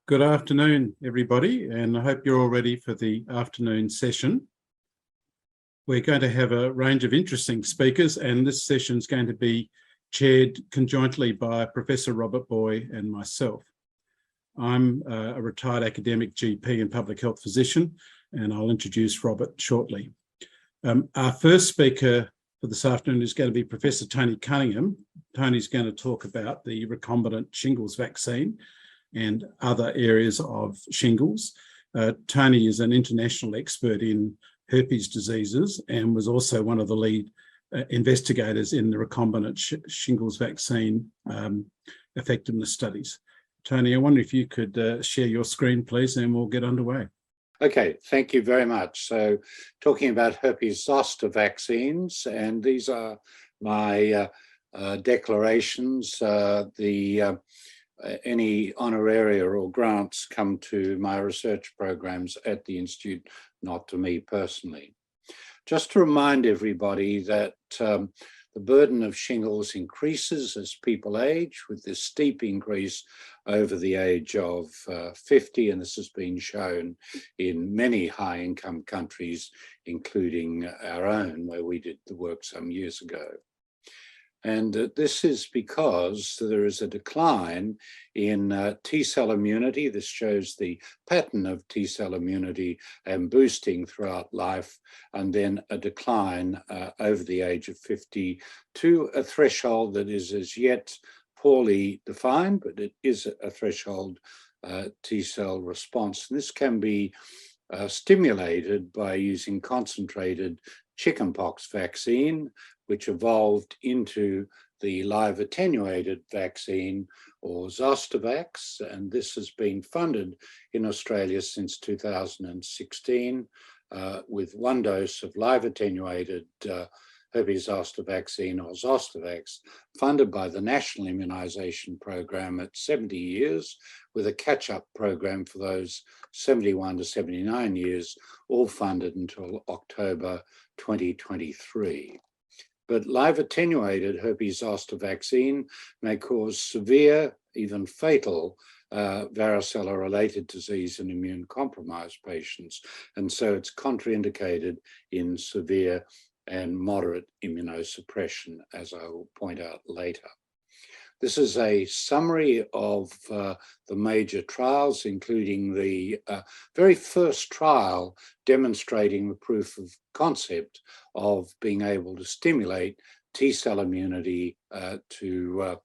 Good afternoon, everybody, and I hope you're all ready for the afternoon session. We're going to have a range of interesting speakers, and this session is going to be chaired conjointly by Professor Robert Boy and myself. I'm a retired academic GP and public health physician, and I'll introduce Robert shortly. Our first speaker for this afternoon is going to be Professor Tony Cunningham. Tony's going to talk about the recombinant shingles vaccine and other areas of shingles. Tony is an international expert in herpes diseases and was also one of the lead investigators in the recombinant shingles vaccine effectiveness studies. Tony, I wonder if you could share your screen, please, and we'll get underway. Okay, thank you very much. So talking about herpes zoster vaccines, and these are my declarations. Any honoraria or grants come to my research programs at the Institute, not to me personally. Just to remind everybody that the burden of shingles increases as people age, with this steep increase over the age of 50, and this has been shown in many high-income countries, including our own, where we did the work some years ago. And this is because there is a decline in T-cell immunity. This shows the pattern of T-cell immunity and boosting throughout life, and then a decline over the age of 50 to a threshold that is as yet poorly defined, but it is a threshold T-cell response. And this can be stimulated by using concentrated chickenpox vaccine, which evolved into the live attenuated vaccine, or Zostavax, and this has been funded in Australia since 2016 with one dose of live attenuated herpes zoster vaccine, or Zostavax, funded by the National Immunisation Program at 70 years, with a catch-up program for those 71 to 79 years, all funded until October 2023. But live attenuated herpes zoster vaccine may cause severe, even fatal, varicella-related disease in immune-compromised patients, and so it's contraindicated in severe and moderate immunosuppression, as I will point out later. This is a summary of the major trials, including the very first trial demonstrating the proof of concept of being able to stimulate T-cell immunity to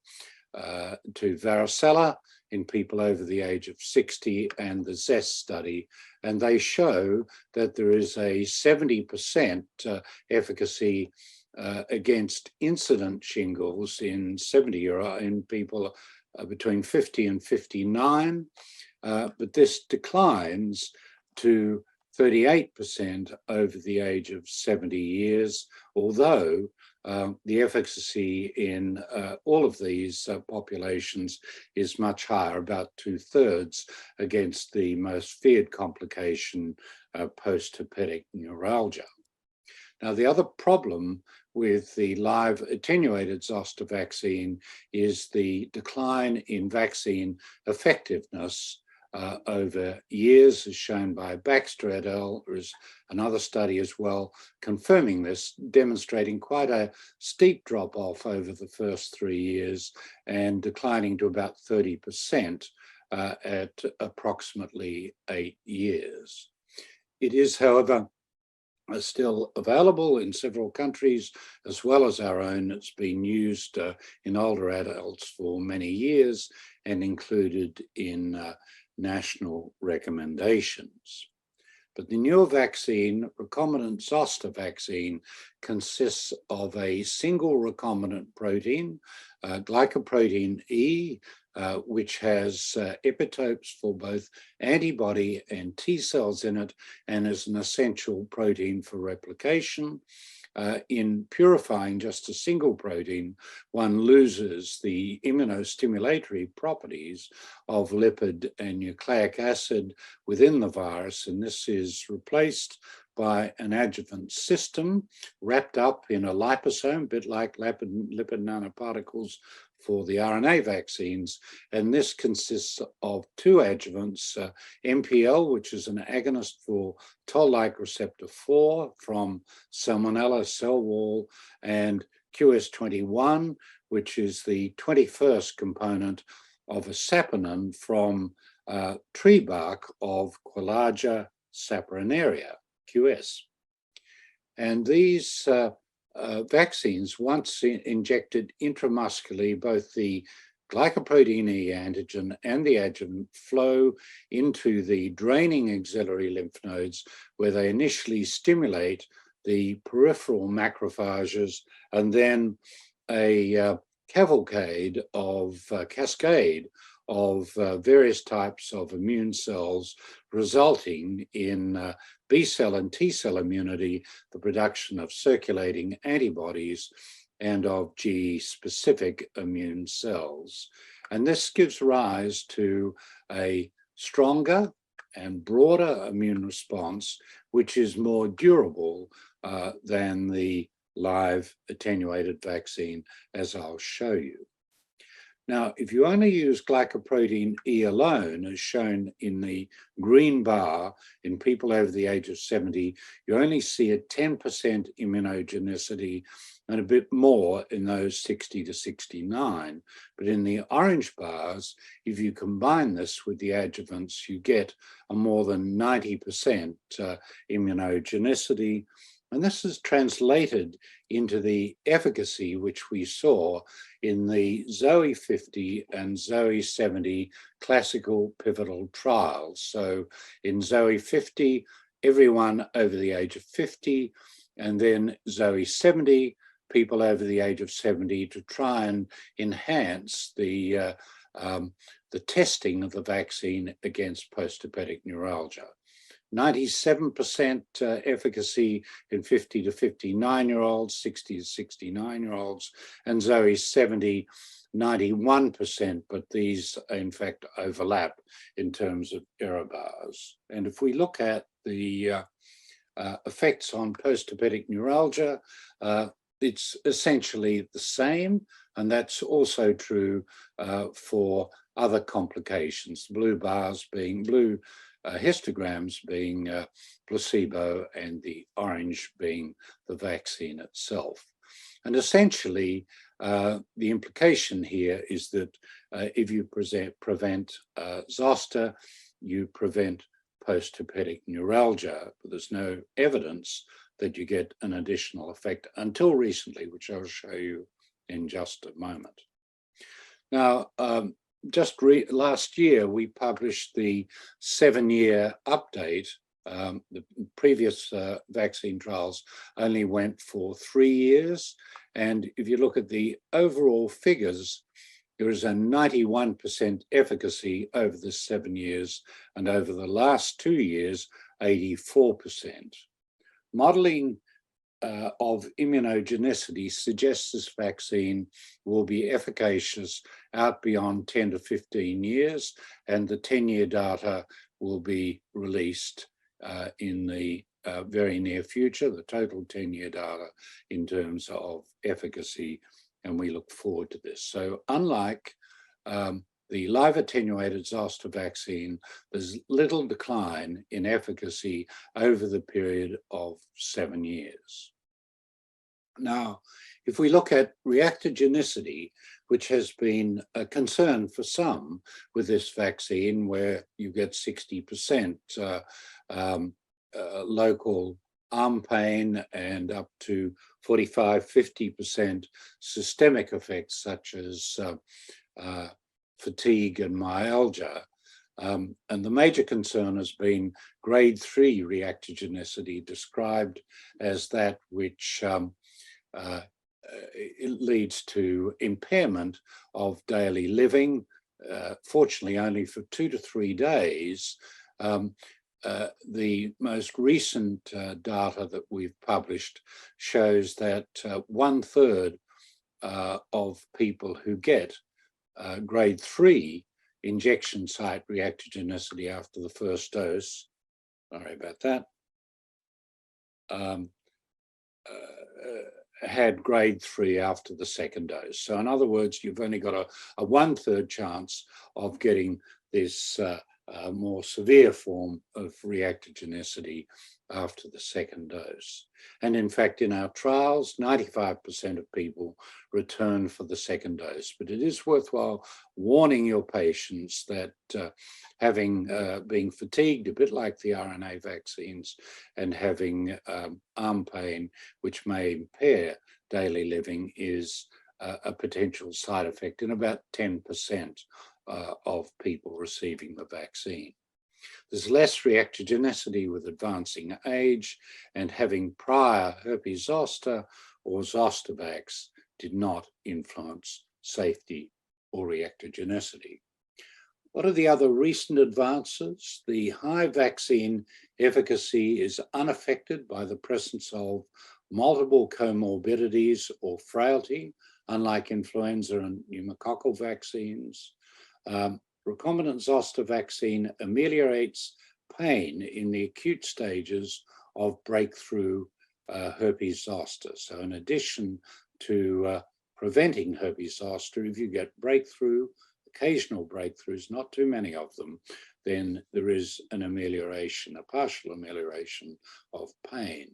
varicella in people over the age of 60, and the ZEST study, and they show that there is a 70% efficacy against incident shingles in people between 50 and 59, but this declines to 38% over the age of 70 years, although the efficacy in all of these populations is much higher, about 2/3 against the most feared complication, post-topatic neuralgia. Now, the other problem with the live attenuated zoster vaccine is the decline in vaccine effectiveness over years, as shown by Baxter et al. There is another study as well confirming this, demonstrating quite a steep drop-off over the first 3 years and declining to about 30% at approximately 8 years. It is, however, still available in several countries, as well as our own. It's been used in older adults for many years and included in national recommendations. But the newer vaccine, recombinant zoster vaccine, consists of a single recombinant protein, glycoprotein E, which has epitopes for both antibody and T cells in it, and is an essential protein for replication. In purifying just a single protein, one loses the immunostimulatory properties of lipid and nucleic acid within the virus, and this is replaced by an adjuvant system wrapped up in a liposome, a bit like lipid nanoparticles for the RNA vaccines, and this consists of two adjuvants, MPL, which is an agonist for toll-like receptor 4 from Salmonella cell wall, and QS21, which is the 21st component of a saponin from tree bark of Quillargia saponaria, QS. And these vaccines, once injected intramuscularly, both the glycoprotein E antigen and the adjuvant flow into the draining axillary lymph nodes, where they initially stimulate the peripheral macrophages, and then a cascade of various types of immune cells, resulting in B cell and T cell immunity, the production of circulating antibodies, and of G-specific immune cells. And this gives rise to a stronger and broader immune response, which is more durable than the live attenuated vaccine, as I'll show you. Now, if you only use glycoprotein E alone, as shown in the green bar in people over the age of 70, you only see a 10% immunogenicity and a bit more in those 60 to 69. But in the orange bars, if you combine this with the adjuvants, you get a more than 90% immunogenicity. And this is translated into the efficacy which we saw in the Zoe 50 and Zoe 70 classical pivotal trials. So in Zoe 50, everyone over the age of 50, and then Zoe 70, people over the age of 70, to try and enhance the testing of the vaccine against post-topatic neuralgia. 97% efficacy in 50 to 59-year-olds, 60 to 69-year-olds, and Zoe 70, 91%, but these in fact overlap in terms of error bars. And if we look at the effects on post-topatic neuralgia, it's essentially the same, and that's also true for other complications, blue bars being blue histograms being placebo, and the orange being the vaccine itself. And essentially, the implication here is that if you prevent zoster, you prevent post-topatic neuralgia, but there's no evidence that you get an additional effect until recently, which I'll show you in just a moment. Now, just last year, we published the 7-year update. The previous vaccine trials only went for 3 years. And if you look at the overall figures, there is a 91% efficacy over the 7 years, and over the last 2 years, 84%. Modeling of immunogenicity suggests this vaccine will be efficacious out beyond 10 to 15 years, and the 10-year data will be released in the very near future, the total 10-year data in terms of efficacy, and we look forward to this. So unlike the live attenuated zoster vaccine, there's little decline in efficacy over the period of 7 years. Now, if we look at reactogenicity, which has been a concern for some with this vaccine, where you get 60% local arm pain and up to 45–50% systemic effects such as fatigue and myalgia. And the major concern has been grade 3 reactogenicity, described as that which it leads to impairment of daily living, fortunately only for 2 to 3 days. The most recent data that we've published shows that 1/3 of people who get grade 3 injection site reactogenicity after the first dose, sorry about that, had grade 3 after the second dose. So in other words, you've only got a 1/3 chance of getting this more severe form of reactogenicity after the second dose. And in fact, in our trials, 95% of people return for the second dose. But it is worthwhile warning your patients that being fatigued, a bit like the RNA vaccines, and having arm pain, which may impair daily living, is a potential side effect in about 10% of people receiving the vaccine. There's less reactogenicity with advancing age, and having prior herpes zoster or Zostavax did not influence safety or reactogenicity. What are the other recent advances? The high vaccine efficacy is unaffected by the presence of multiple comorbidities or frailty, unlike influenza and pneumococcal vaccines. Recombinant zoster vaccine ameliorates pain in the acute stages of breakthrough herpes zoster. So in addition to preventing herpes zoster, if you get breakthrough, occasional breakthroughs, not too many of them, then there is an amelioration, a partial amelioration of pain.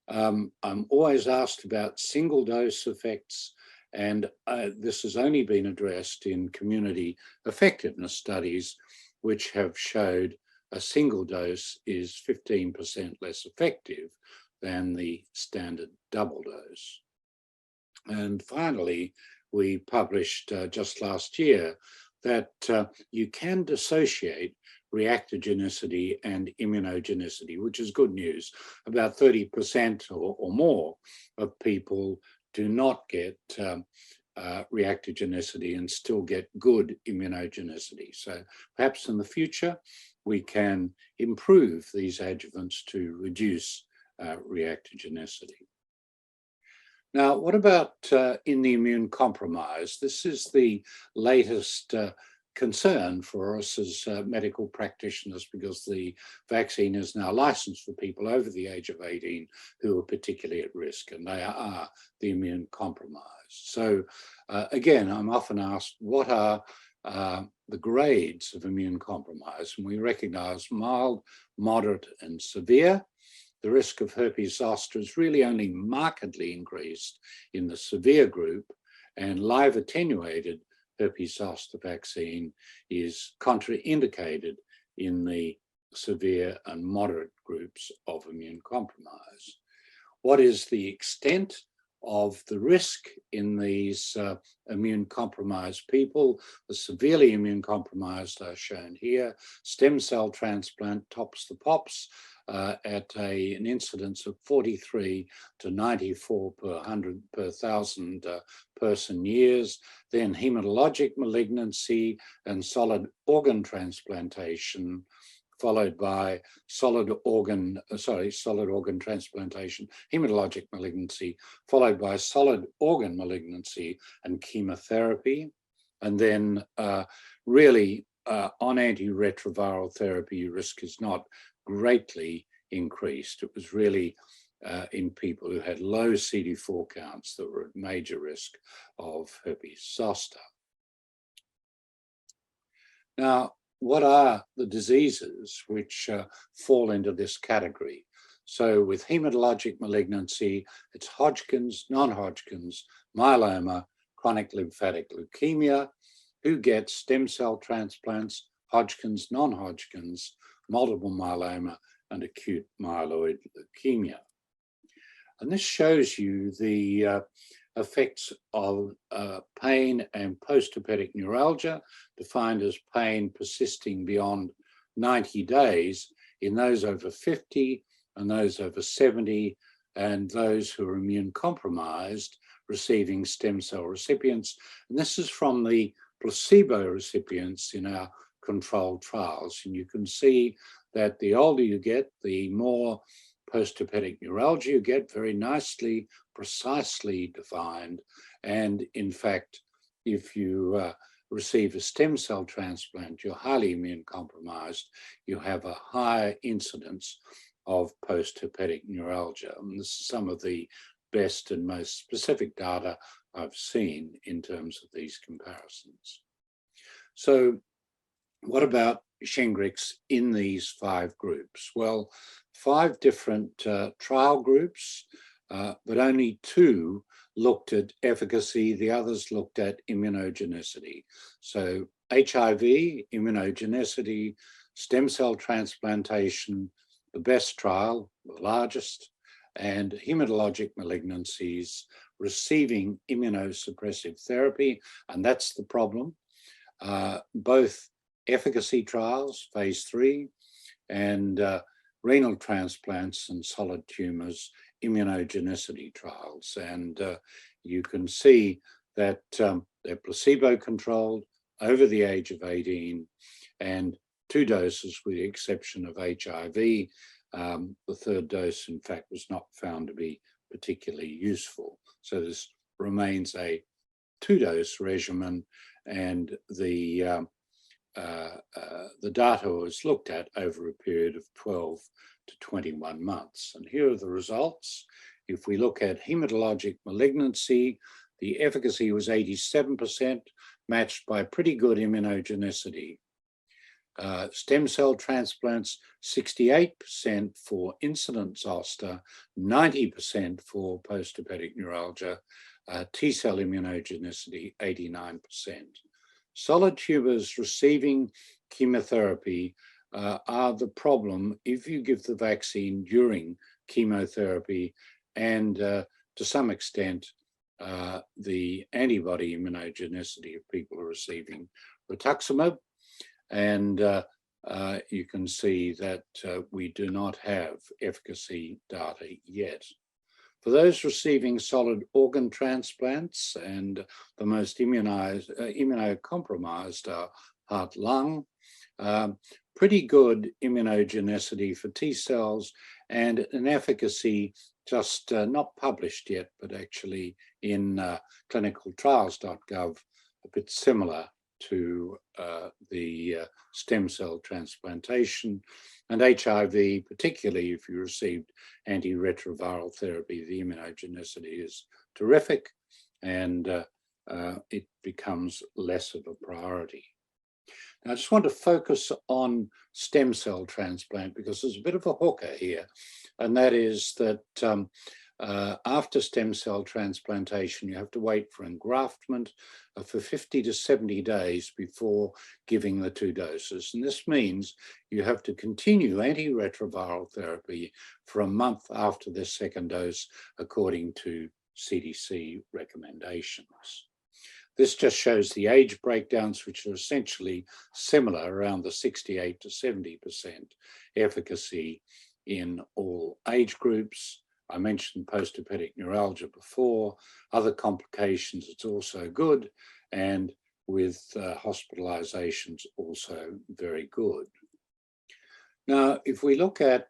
I'm always asked about single dose effects, and this has only been addressed in community effectiveness studies, which have showed a single dose is 15% less effective than the standard double dose. And finally, we published just last year that you can dissociate reactogenicity and immunogenicity, which is good news. About 30% or more of people do not get reactogenicity and still get good immunogenicity. So perhaps in the future, we can improve these adjuvants to reduce reactogenicity. Now, what about in the immune compromised? This is the latest concern for us as medical practitioners, because the vaccine is now licensed for people over the age of 18 who are particularly at risk, and they are the immune compromised. So again, I'm often asked, what are the grades of immune compromise? And we recognize mild, moderate, and severe. The risk of herpes zoster is really only markedly increased in the severe group, and live attenuated herpes zoster vaccine is contraindicated in the severe and moderate groups of immune compromise. What is the extent of the risk in these immune compromised people? The severely immune compromised are shown here. Stem cell transplant tops the pops at an incidence of 43 to 94 per 1,000 person years. Then hematologic malignancy and solid organ transplantation, followed by solid organ transplantation, hematologic malignancy, followed by solid organ malignancy and chemotherapy. And then really on antiretroviral therapy, risk is not greatly increased. It was really in people who had low CD4 counts that were at major risk of herpes zoster. Now, what are the diseases which fall into this category? So with hematologic malignancy, it's Hodgkin's, non-Hodgkin's, myeloma, chronic lymphatic leukemia. Who gets stem cell transplants? Hodgkin's, non-Hodgkin's, multiple myeloma, and acute myeloid leukemia. And this shows you the effects of pain and post-topatic neuralgia, defined as pain persisting beyond 90 days in those over 50 and those over 70, and those who are immune compromised receiving stem cell recipients. And this is from the placebo recipients in our controlled trials. And you can see that the older you get, the more post-topatic neuralgia you get, very nicely, precisely defined. And in fact, if you receive a stem cell transplant, you're highly immune compromised, you have a higher incidence of post-topatic neuralgia. And this is some of the best and most specific data I've seen in terms of these comparisons. So what about Shingrix in these 5 groups? Well, 5 different trial groups, but only 2 looked at efficacy. The others looked at immunogenicity. So HIV, immunogenicity, stem cell transplantation, the best trial, the largest, and hematologic malignancies receiving immunosuppressive therapy, and that's the problem. Both efficacy trials, phase 3, and renal transplants and solid tumors immunogenicity trials. And you can see that they're placebo-controlled over the age of 18 and 2 doses with the exception of HIV. The 3rd dose, in fact, was not found to be particularly useful. So this remains a 2-dose regimen, and the data was looked at over a period of 12 to 21 months. And here are the results. If we look at hematologic malignancy, the efficacy was 87%, matched by pretty good immunogenicity. Stem cell transplants, 68% for incident zoster, 90% for post-topatic neuralgia, T-cell immunogenicity, 89%. Solid tumors receiving chemotherapy are the problem if you give the vaccine during chemotherapy, and to some extent, the antibody immunogenicity of people who are receiving rituximab. And you can see that we do not have efficacy data yet. For those receiving solid organ transplants, and the most immunocompromised are heart, lung, pretty good immunogenicity for T cells, and an efficacy just not published yet, but actually in clinicaltrials.gov, a bit similar to the stem cell transplantation. And HIV, particularly if you received antiretroviral therapy, the immunogenicity is terrific, and it becomes less of a priority. Now, I just want to focus on stem cell transplant because there's a bit of a hooker here, and that is that after stem cell transplantation, you have to wait for engraftment for 50 to 70 days before giving the 2 doses. And this means you have to continue antiretroviral therapy for a month after the 2nd dose, according to CDC recommendations. This just shows the age breakdowns, which are essentially similar, around the 68 to 70% efficacy in all age groups. I mentioned post-topatic neuralgia before. Other complications, it's also good, and with hospitalizations, also very good. Now, if we look at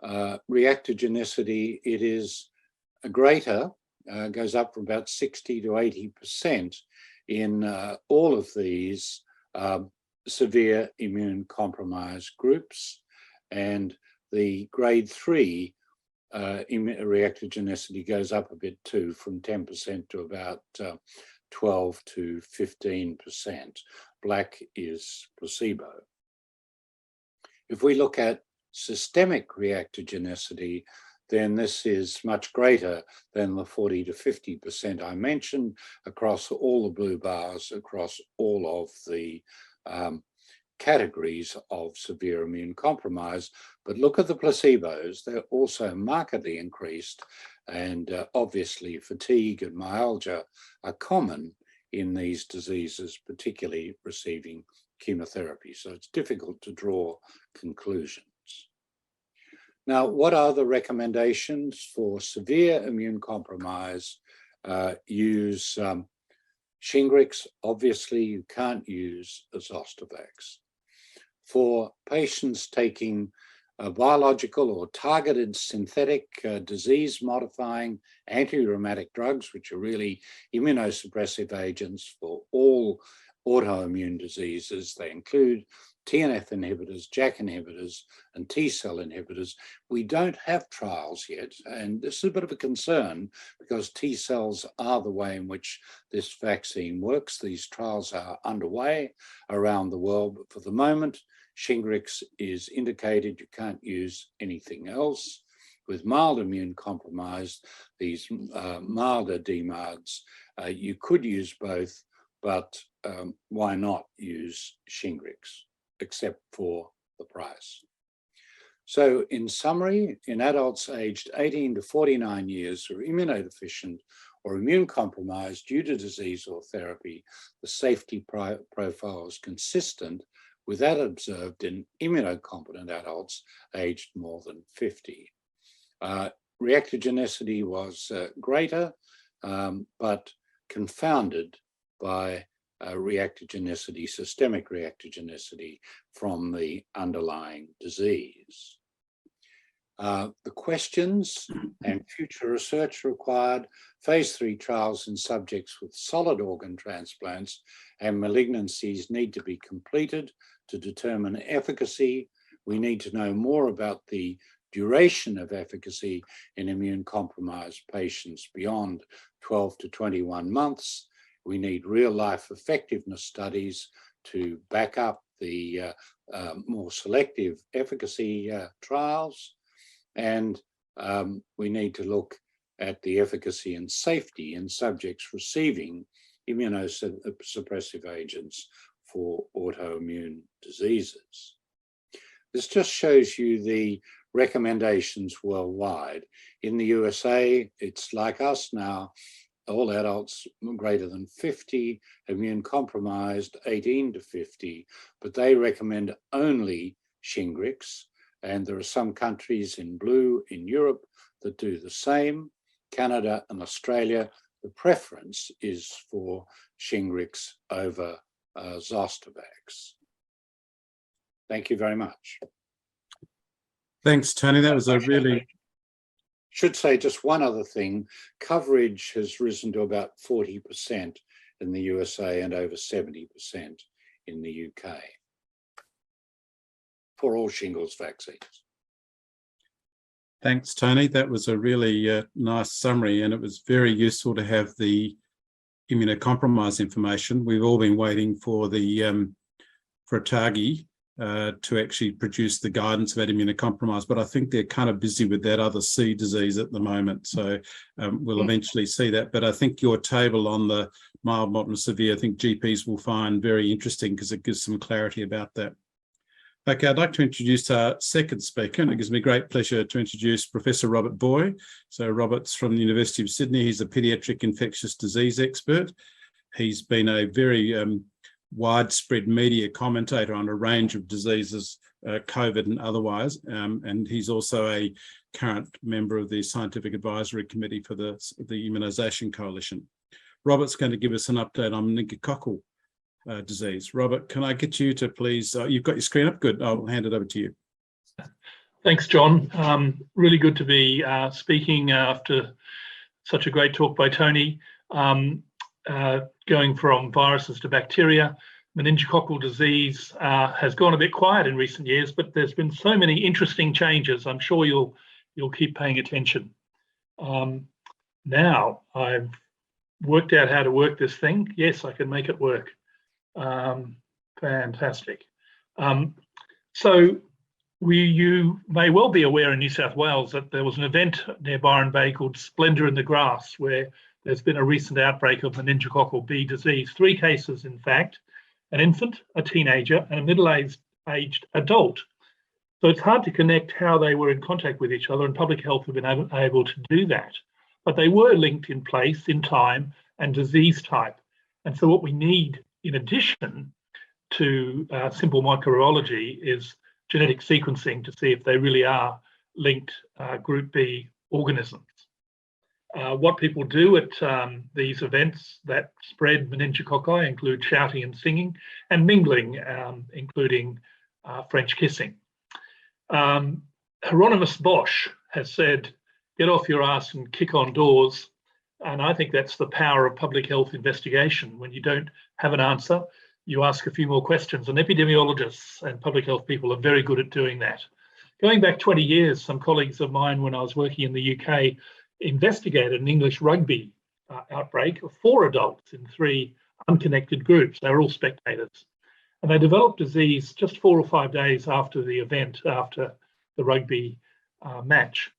reactogenicity, it is greater, goes up from about 60 to 80% in all of these severe immune compromised groups, and the grade 3 reactogenicity goes up a bit too, from 10% to about 12 to 15%. Black is placebo. If we look at systemic reactogenicity, then this is much greater than the 40 to 50% I mentioned across all the blue bars, across all of the categories of severe immune compromise. But look at the placebos, they're also markedly increased, and obviously fatigue and myalgia are common in these diseases, particularly receiving chemotherapy. So it's difficult to draw conclusions. Now, what are the recommendations for severe immune compromise? Use Shingrix. Obviously, you can't use a Zostavax. For patients taking biological or targeted synthetic disease-modifying anti-rheumatic drugs, which are really immunosuppressive agents for all autoimmune diseases. They include TNF inhibitors, JAK inhibitors, and T-cell inhibitors. We don't have trials yet, and this is a bit of a concern because T-cells are the way in which this vaccine works. These trials are underway around the world, but for the moment, Shingrix is indicated. You can't use anything else. With mild immune compromise, these milder DMARDs, you could use both, but why not use Shingrix, except for the price? So in summary, in adults aged 18 to 49 years who are immunodeficient or immune compromised due to disease or therapy, the safety profile is consistent with that observed in immunocompetent adults aged more than 50. Reactogenicity was greater, but confounded by reactogenicity, systemic reactogenicity from the underlying disease. The questions and future research required: phase 3 trials in subjects with solid organ transplants and malignancies need to be completed to determine efficacy. We need to know more about the duration of efficacy in immune-compromised patients beyond 12 to 21 months. We need real-life effectiveness studies to back up the more selective efficacy trials. And we need to look at the efficacy and safety in subjects receiving immunosuppressive agents for autoimmune diseases. This just shows you the recommendations worldwide. In the USA, it's like us now, all adults greater than 50, immune compromised 18 to 50, but they recommend only Shingrix. And there are some countries in blue in Europe that do the same. Canada and Australia, the preference is for Shingrix over Zoster. Thank you very much. Thanks, Tony. That was a really... Should say just one other thing. Coverage has risen to about 40% in the USA and over 70% in the UK for all shingles vaccines. Thanks, Tony. That was a really nice summary, and it was very useful to have the immunocompromised information. We've all been waiting for the for ATAGI to actually produce the guidance about immunocompromised, but I think they're kind of busy with that other C disease at the moment, so we'll eventually see that. But I think your table on the mild, moderate, and severe, I think GPs will find very interesting because it gives some clarity about that. Okay, I'd like to introduce our second speaker, and it gives me great pleasure to introduce Professor Robert Boy. So Robert's from the University of Sydney. He's a paediatric infectious disease expert. He's been a very widespread media commentator on a range of diseases, COVID and otherwise, and he's also a current member of the Scientific Advisory Committee for the Immunisation Coalition. Robert's going to give us an update on meningococcal disease. Robert, can I get you to please, you've got your screen up? Good, I'll hand it over to you. Thanks, John. Really good to be speaking after such a great talk by Tony. Going from viruses to bacteria, meningococcal disease has gone a bit quiet in recent years, but there's been so many interesting changes. I'm sure you'll keep paying attention. Now I've worked out how to work this thing. Yes, I can make it work. Fantastic. So you may well be aware in New South Wales that there was an event near Byron Bay called Splendour in the Grass, where there's been a recent outbreak of meningococcal B disease. 3 cases, in fact, an infant, a teenager, and a middle-aged adult. So it's hard to connect how they were in contact with each other, and public health have been able to do that. But they were linked in place, in time, and disease type. And so what we need, in addition to simple microbiology, is genetic sequencing to see if they really are linked group B organisms. What people do at these events that spread meningococci include shouting and singing, and mingling, including French kissing. Hieronymus Bosch has said, "Get off your ass and kick on doors." And I think that's the power of public health investigation. When you don't have an answer, you ask a few more questions, and epidemiologists and public health people are very good at doing that. Going back 20 years, some colleagues of mine, when I was working in the UK, investigated an English rugby outbreak of 4 adults in 3 unconnected groups. They were all spectators. And they developed disease just 4 or 5 days after the event, after the rugby match.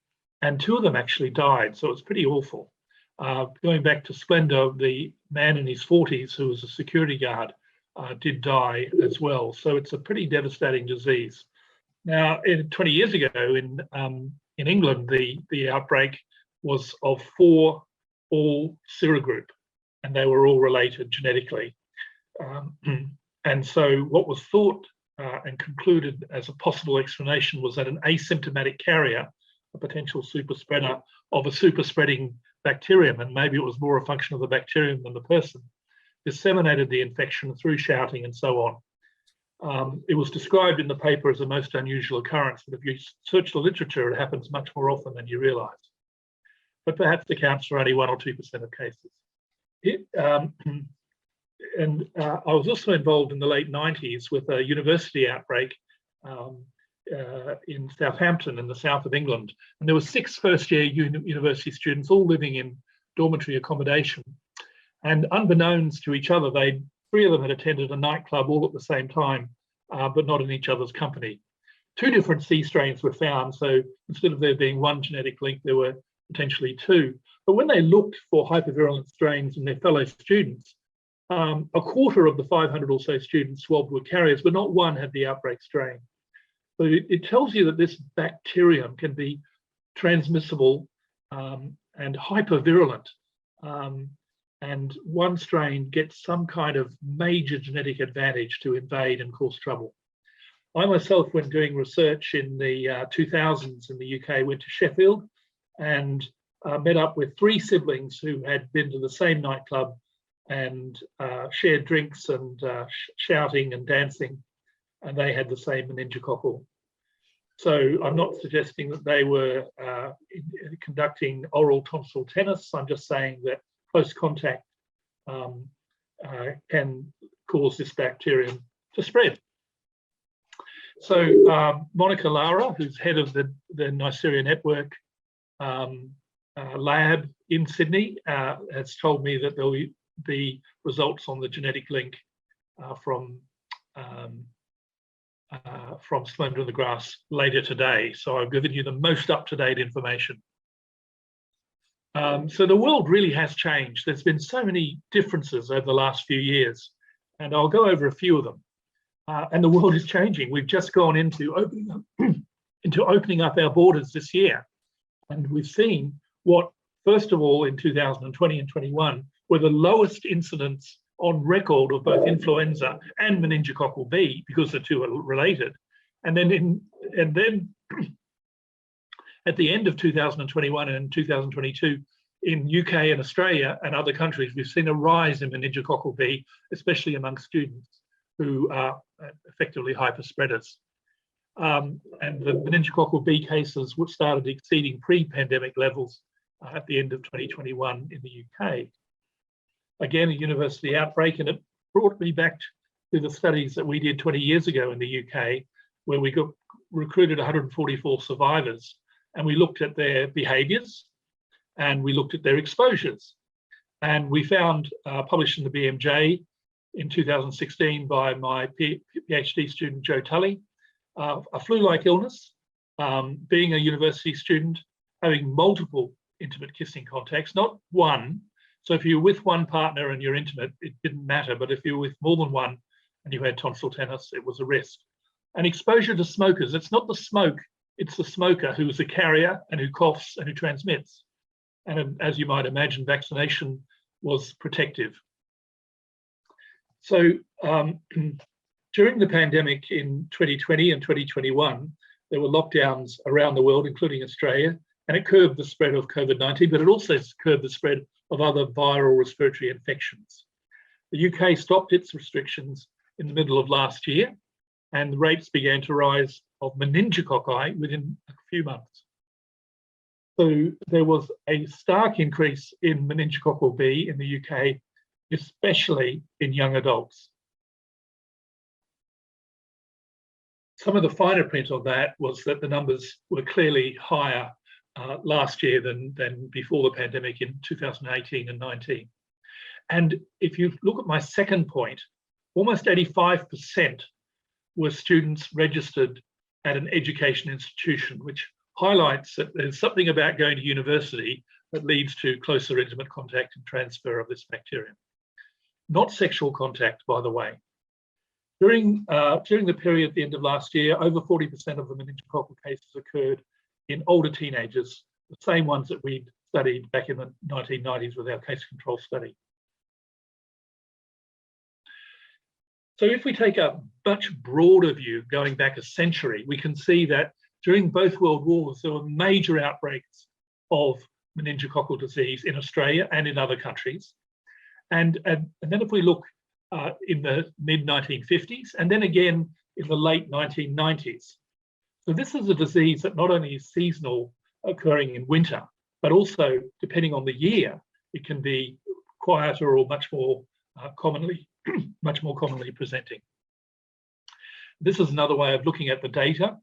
And 2 of them actually died, so it was pretty awful. Going back to Splendor, the man in his 40s who was a security guard did die as well. So it's a pretty devastating disease. Now, 20 years ago in England, the outbreak was of 4 all serogroup, and they were all related genetically. And so what was thought and concluded as a possible explanation was that an asymptomatic carrier, a potential super spreader of a super spreading bacterium, and maybe it was more a function of the bacterium than the person, disseminated the infection through shouting and so on. It was described in the paper as a most unusual occurrence, but if you search the literature, it happens much more often than you realise. But perhaps accounts for only 1 or 2% of cases. I was also involved in the late 90s with a university outbreak in Southampton in the south of England. And there were 6 first-year university students all living in dormitory accommodation. And unbeknownst to each other, 3 of them had attended a nightclub all at the same time, but not in each other's company. 2 different C strains were found. So instead of there being 1 genetic link, there were potentially 2. But when they looked for hypervirulent strains in their fellow students, a quarter of the 500 or so students swabbed were carriers, but not 1 had the outbreak strain. So it tells you that this bacterium can be transmissible and hypervirulent. And 1 strain gets some kind of major genetic advantage to invade and cause trouble. I myself, when doing research in the 2000s in the UK, went to Sheffield and met up with 3 siblings who had been to the same nightclub and shared drinks and shouting and dancing, and they had the same meningococcal. So I'm not suggesting that they were conducting oral tonsil tennis. I'm just saying that close contact can cause this bacterium to spread. So Monica Lara, who's head of the Neisseria Network lab in Sydney, has told me that there will be results on the genetic link from Splendor in the Grass later today. So I've given you the most up-to-date information. So the world really has changed. There's been so many differences over the last few years, and I'll go over a few of them. And the world is changing. We've just gone into opening up our borders this year, and we've seen what, first of all, in 2020 and 21, were the lowest incidence on record of both influenza and meningococcal B, because the 2 are related. And then at the end of 2021 and 2022, in UK and Australia and other countries, we've seen a rise in meningococcal B, especially among students who are effectively hyperspreaders. And the meningococcal B cases started exceeding pre-pandemic levels at the end of 2021 in the UK. Again, a university outbreak, and it brought me back to the studies that we did 20 years ago in the UK, where we recruited 144 survivors, and we looked at their behaviours and we looked at their exposures. And we found, published in the BMJ in 2016 by my PhD student, Joe Tully, a flu-like illness, being a university student, having multiple intimate kissing contacts, not 1. So if you're with 1 partner and you're intimate, it didn't matter. But if you were with more than 1 and you had tonsil tennis, it was a risk. And exposure to smokers, it's not the smoke, it's the smoker who is a carrier and who coughs and who transmits. And as you might imagine, vaccination was protective. So during the pandemic in 2020 and 2021, there were lockdowns around the world, including Australia, and it curbed the spread of COVID-19, but it also curbed the spread of other viral respiratory infections. The UK stopped its restrictions in the middle of last year, and the rates began to rise of meningococci within a few months. So there was a stark increase in meningococcal B in the UK, especially in young adults. Some of the finer print on that was that the numbers were clearly higher last year than before the pandemic in 2018 and 19. And if you look at my second point, almost 85% were students registered at an education institution, which highlights that there's something about going to university that leads to closer intimate contact and transfer of this bacterium. Not sexual contact, by the way. During the period at the end of last year, over 40% of the meningococcal cases occurred in older teenagers, the same ones that we'd studied back in the 1990s with our case control study. So if we take a much broader view, going back a century, we can see that during both World Wars, there were major outbreaks of meningococcal disease in Australia and in other countries. And then if we look in the mid-1950s, and then again in the late 1990s. So this is a disease that not only is seasonal, occurring in winter, but also, depending on the year, it can be quieter or much more commonly presenting. This is another way of looking at the data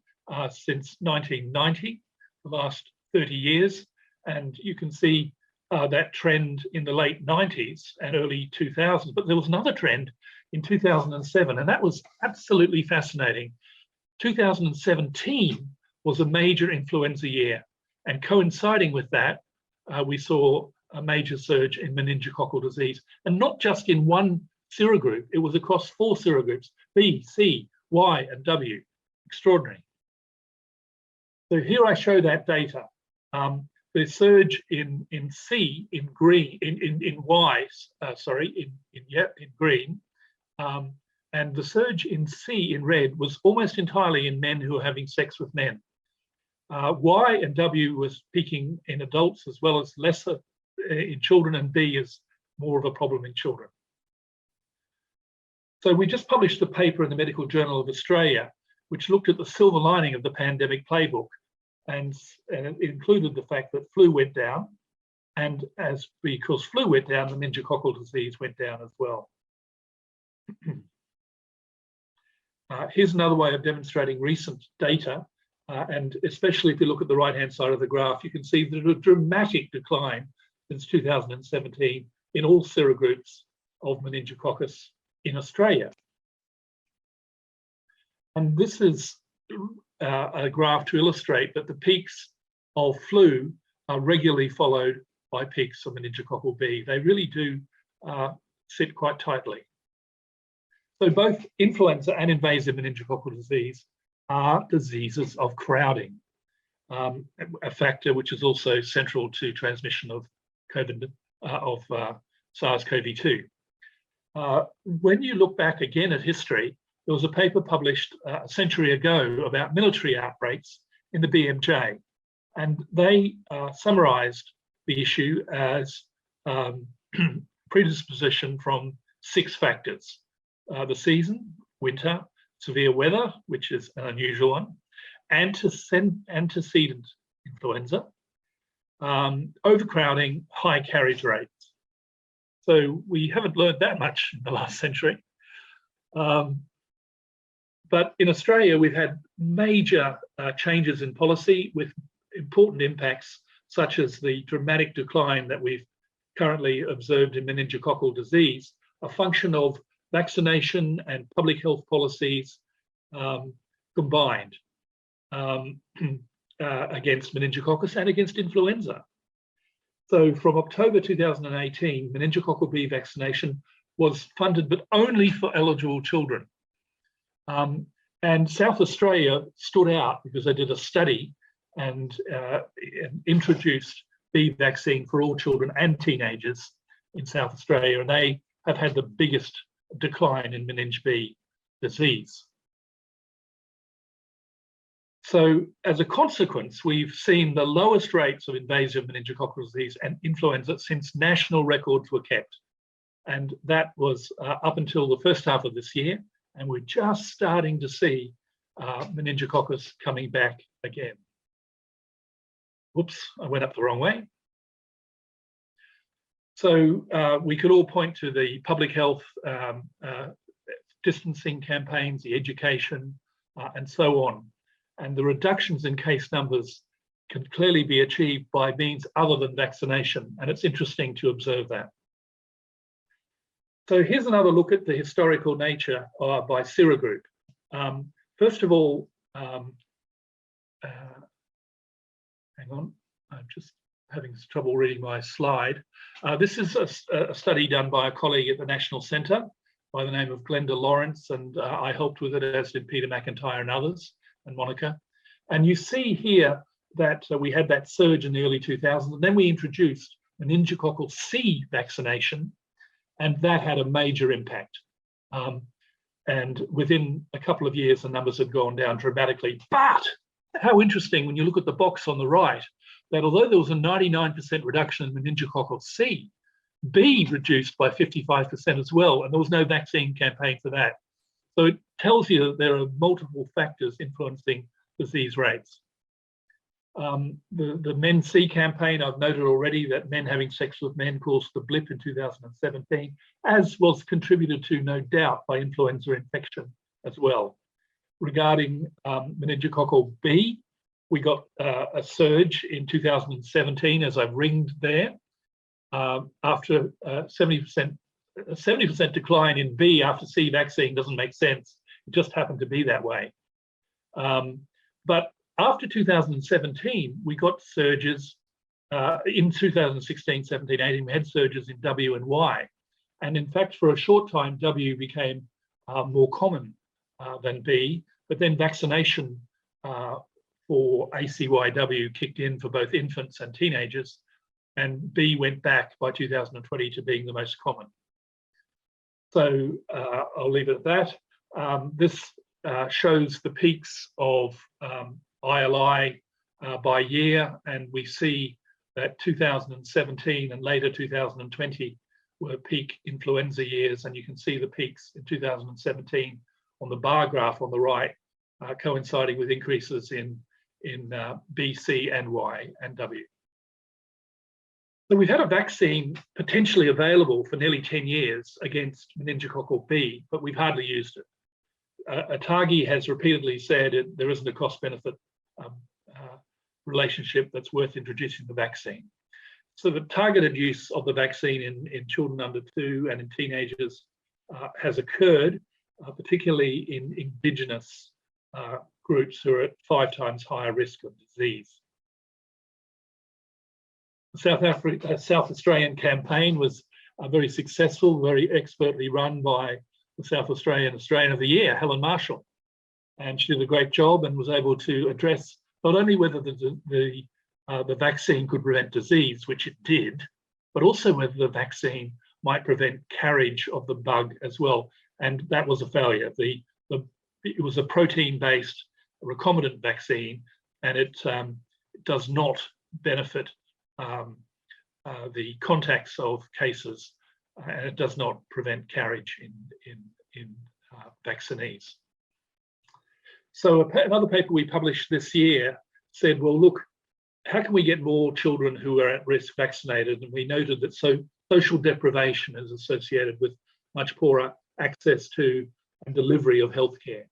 since 1990, the last 30 years, and you can see that trend in the late 90s and early 2000s, but there was another trend in 2007, and that was absolutely fascinating. 2017 was a major influenza year, and coinciding with that, we saw a major surge in meningococcal disease, and not just in one serogroup, it was across 4 serogroups, B, C, Y, and W. Extraordinary. So here I show that data. The surge in C in green, in Y, in green, and the surge in C in red was almost entirely in men who are having sex with men. Y and W was peaking in adults as well as lesser in children, and B is more of a problem in children. So we just published a paper in the Medical Journal of Australia, which looked at the silver lining of the pandemic playbook. And it included the fact that flu went down, and because flu went down, the meningococcal disease went down as well. Here's another way of demonstrating recent data, and especially if you look at the right-hand side of the graph, you can see there's a dramatic decline since 2017 in all serogroups of meningococcus in Australia. And this is a graph to illustrate that the peaks of flu are regularly followed by peaks of meningococcal B. They really do sit quite tightly. So both influenza and invasive meningococcal disease are diseases of crowding, a factor which is also central to transmission of SARS-CoV-2. When you look back again at history, there was a paper published a century ago about military outbreaks in the BMJ, and they summarized the issue as predisposition from 6 factors: the season, winter, severe weather, which is an unusual one, antecedent influenza, overcrowding, high carriage rates. So we haven't learned that much in the last century. But in Australia, we've had major changes in policy with important impacts, such as the dramatic decline that we've currently observed in meningococcal disease, a function of vaccination and public health policies combined against meningococcus and against influenza. So from October 2018, meningococcal B vaccination was funded, but only for eligible children. And South Australia stood out because they did a study and introduced B vaccine for all children and teenagers in South Australia, and they have had the biggest decline in meninge B disease. So as a consequence, we've seen the lowest rates of invasive meningococcal disease and influenza since national records were kept. And that was up until the first half of this year. And we're just starting to see meningococcus coming back again. Whoops, I went up the wrong way. So we could all point to the public health distancing campaigns, the education, and so on. And the reductions in case numbers can clearly be achieved by means other than vaccination, and it's interesting to observe that. So here's another look at the historical nature by serogroup. First of all, hang on, I'm just having trouble reading my slide. This is a study done by a colleague at the National Centre by the name of Glenda Lawrence, and I helped with it, as did Peter McIntyre and others, and Monica. And you see here that we had that surge in the early 2000s, and then we introduced meningococcal C vaccination, and that had a major impact. And within a couple of years, the numbers had gone down dramatically. But how interesting when you look at the box on the right, that although there was a 99% reduction in meningococcal C, B reduced by 55% as well, and there was no vaccine campaign for that. So it tells you that there are multiple factors influencing disease rates. The Men C campaign, I've noted already that men having sex with men caused the blip in 2017, as was contributed to, no doubt, by influenza infection as well. Regarding meningococcal B, we got a surge in 2017, as I've ringed there, after 70% decline in B after C vaccine doesn't make sense. It just happened to be that way. But after 2017, we got surges in 2016, 17, 18, we had surges in W and Y. And in fact, for a short time, W became more common than B, but then vaccination for ACYW kicked in for both infants and teenagers, and B went back by 2020 to being the most common. So I'll leave it at that. This shows the peaks of ILI by year, and we see that 2017 and later 2020 were peak influenza years, and you can see the peaks in 2017 on the bar graph on the right, coinciding with increases in B, C, and Y, and W. So we've had a vaccine potentially available for nearly 10 years against meningococcal B, but we've hardly used it. Atagi has repeatedly said there isn't a cost-benefit relationship that's worth introducing the vaccine. So the targeted use of the vaccine in children under 2 and in teenagers has occurred, particularly in Indigenous groups who are at 5 times higher risk of disease. The South Australian campaign was very successful, very expertly run by the South Australian Australian of the Year, Helen Marshall. And she did a great job and was able to address not only whether the vaccine could prevent disease, which it did, but also whether the vaccine might prevent carriage of the bug as well. And that was a failure. It was a protein-based recombinant vaccine, and it does not benefit the contacts of cases, and it does not prevent carriage in vaccinees. So another paper we published this year said, well, look, how can we get more children who are at risk vaccinated? And we noted that social deprivation is associated with much poorer access to and delivery of healthcare.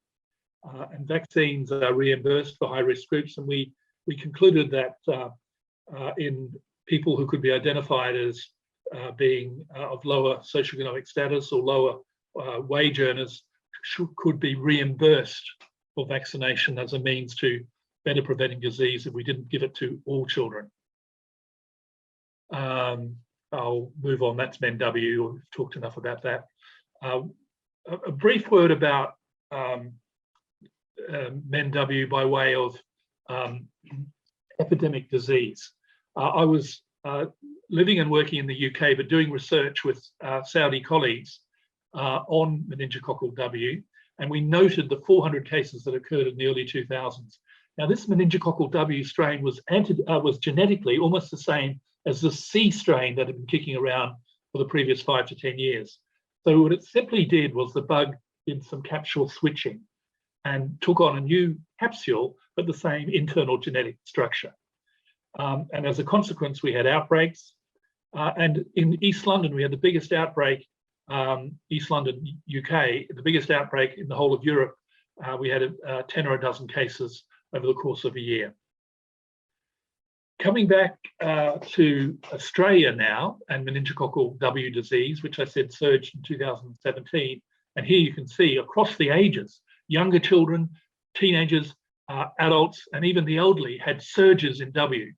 And vaccines are reimbursed for high-risk groups, and we concluded that in people who could be identified as being of lower socioeconomic status or lower wage earners could be reimbursed for vaccination as a means to better preventing disease if we didn't give it to all children. I'll move on, that's Men-W, we've talked enough about that. A brief word about Men-W by way of epidemic disease. I was living and working in the UK, but doing research with Saudi colleagues on meningococcal W, and we noted the 400 cases that occurred in the early 2000s. Now, this meningococcal W strain was genetically almost the same as the C strain that had been kicking around for the previous 5 to 10 years. So what it simply did was the bug did some capsule switching and took on a new capsule, but the same internal genetic structure. And as a consequence, we had outbreaks. And in East London, we had the biggest outbreak, East London, UK, the biggest outbreak in the whole of Europe we had 10 or a dozen cases over the course of a year. Coming back to Australia now and meningococcal W disease, which I said surged in 2017. And here you can see across the ages, younger children, teenagers, adults, and even the elderly had surges in W.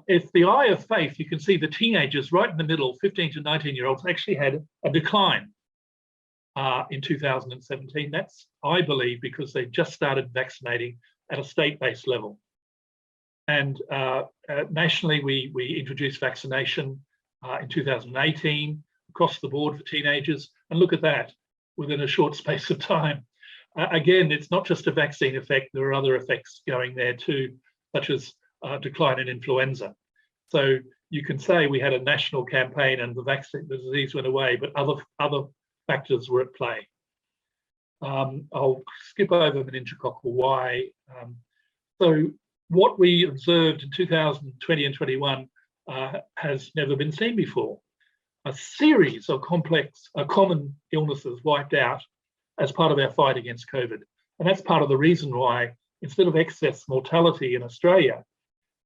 If the eye of faith, you can see the teenagers right in the middle, 15 to 19-year-olds, actually had a decline in 2017. That's, I believe, because they just started vaccinating at a state-based level. And nationally, we introduced vaccination in 2018 across the board for teenagers. And look at that, within a short space of time. Again, it's not just a vaccine effect, there are other effects going there too, such as decline in influenza. So you can say we had a national campaign and the disease went away, but other factors were at play. I'll skip over meningococcal Y. So what we observed in 2020 and 21 has never been seen before. A series of common illnesses wiped out as part of our fight against COVID. And that's part of the reason why, instead of excess mortality in Australia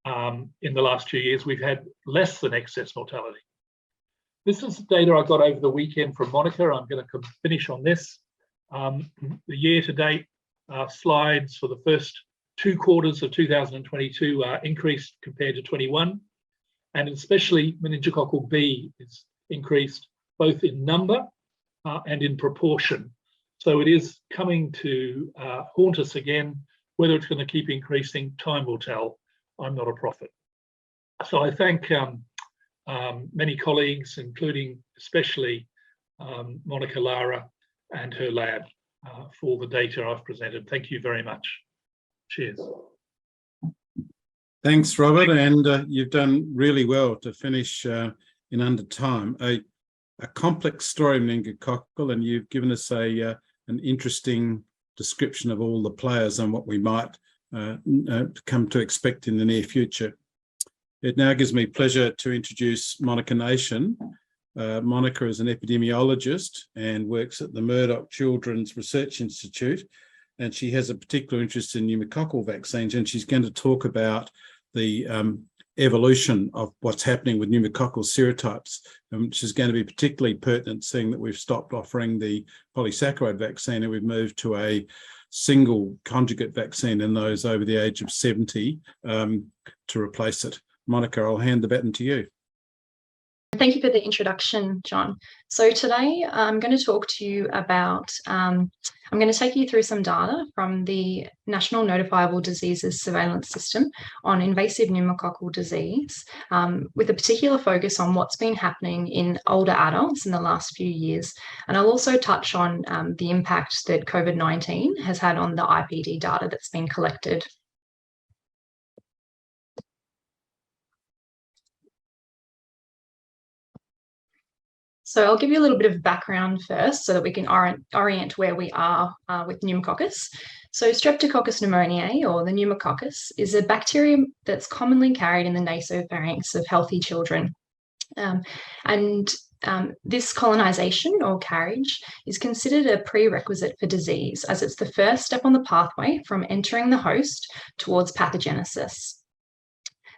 in the last 2 years, we've had less than excess mortality. This is data I got over the weekend from Monica. I'm going to finish on this. The year-to-date slides for the first 2 quarters of 2022 are increased compared to 21, and especially meningococcal B is increased both in number and in proportion. So it is coming to haunt us again. Whether it's going to keep increasing, time will tell. I'm not a prophet. So I thank many colleagues, including especially Monica Lara and her lab for the data I've presented. Thank you very much. Cheers. Thanks, Robert, and you've done really well to finish in under time. A complex story of meningococcal, and you've given us an interesting description of all the players and what we might come to expect in the near future. It now gives me pleasure to introduce Monica Nation. Monica is an epidemiologist and works at the Murdoch Children's Research Institute, and she has a particular interest in pneumococcal vaccines, and she's going to talk about the evolution of what's happening with pneumococcal serotypes, which is going to be particularly pertinent, seeing that we've stopped offering the polysaccharide vaccine and we've moved to a single conjugate vaccine in those over the age of 70 to replace it. Monica, I'll hand the baton to you. Thank you for the introduction, John. So today I'm going to talk to you about, I'm going to take you through some data from the National Notifiable Diseases Surveillance System on invasive pneumococcal disease, with a particular focus on what's been happening in older adults in the last few years. And I'll also touch on the impact that COVID-19 has had on the IPD data that's been collected. So I'll give you a little bit of background first so that we can orient where we are with pneumococcus. So Streptococcus pneumoniae, or the pneumococcus, is a bacterium that's commonly carried in the nasopharynx of healthy children. This colonization or carriage is considered a prerequisite for disease, as it's the first step on the pathway from entering the host towards pathogenesis.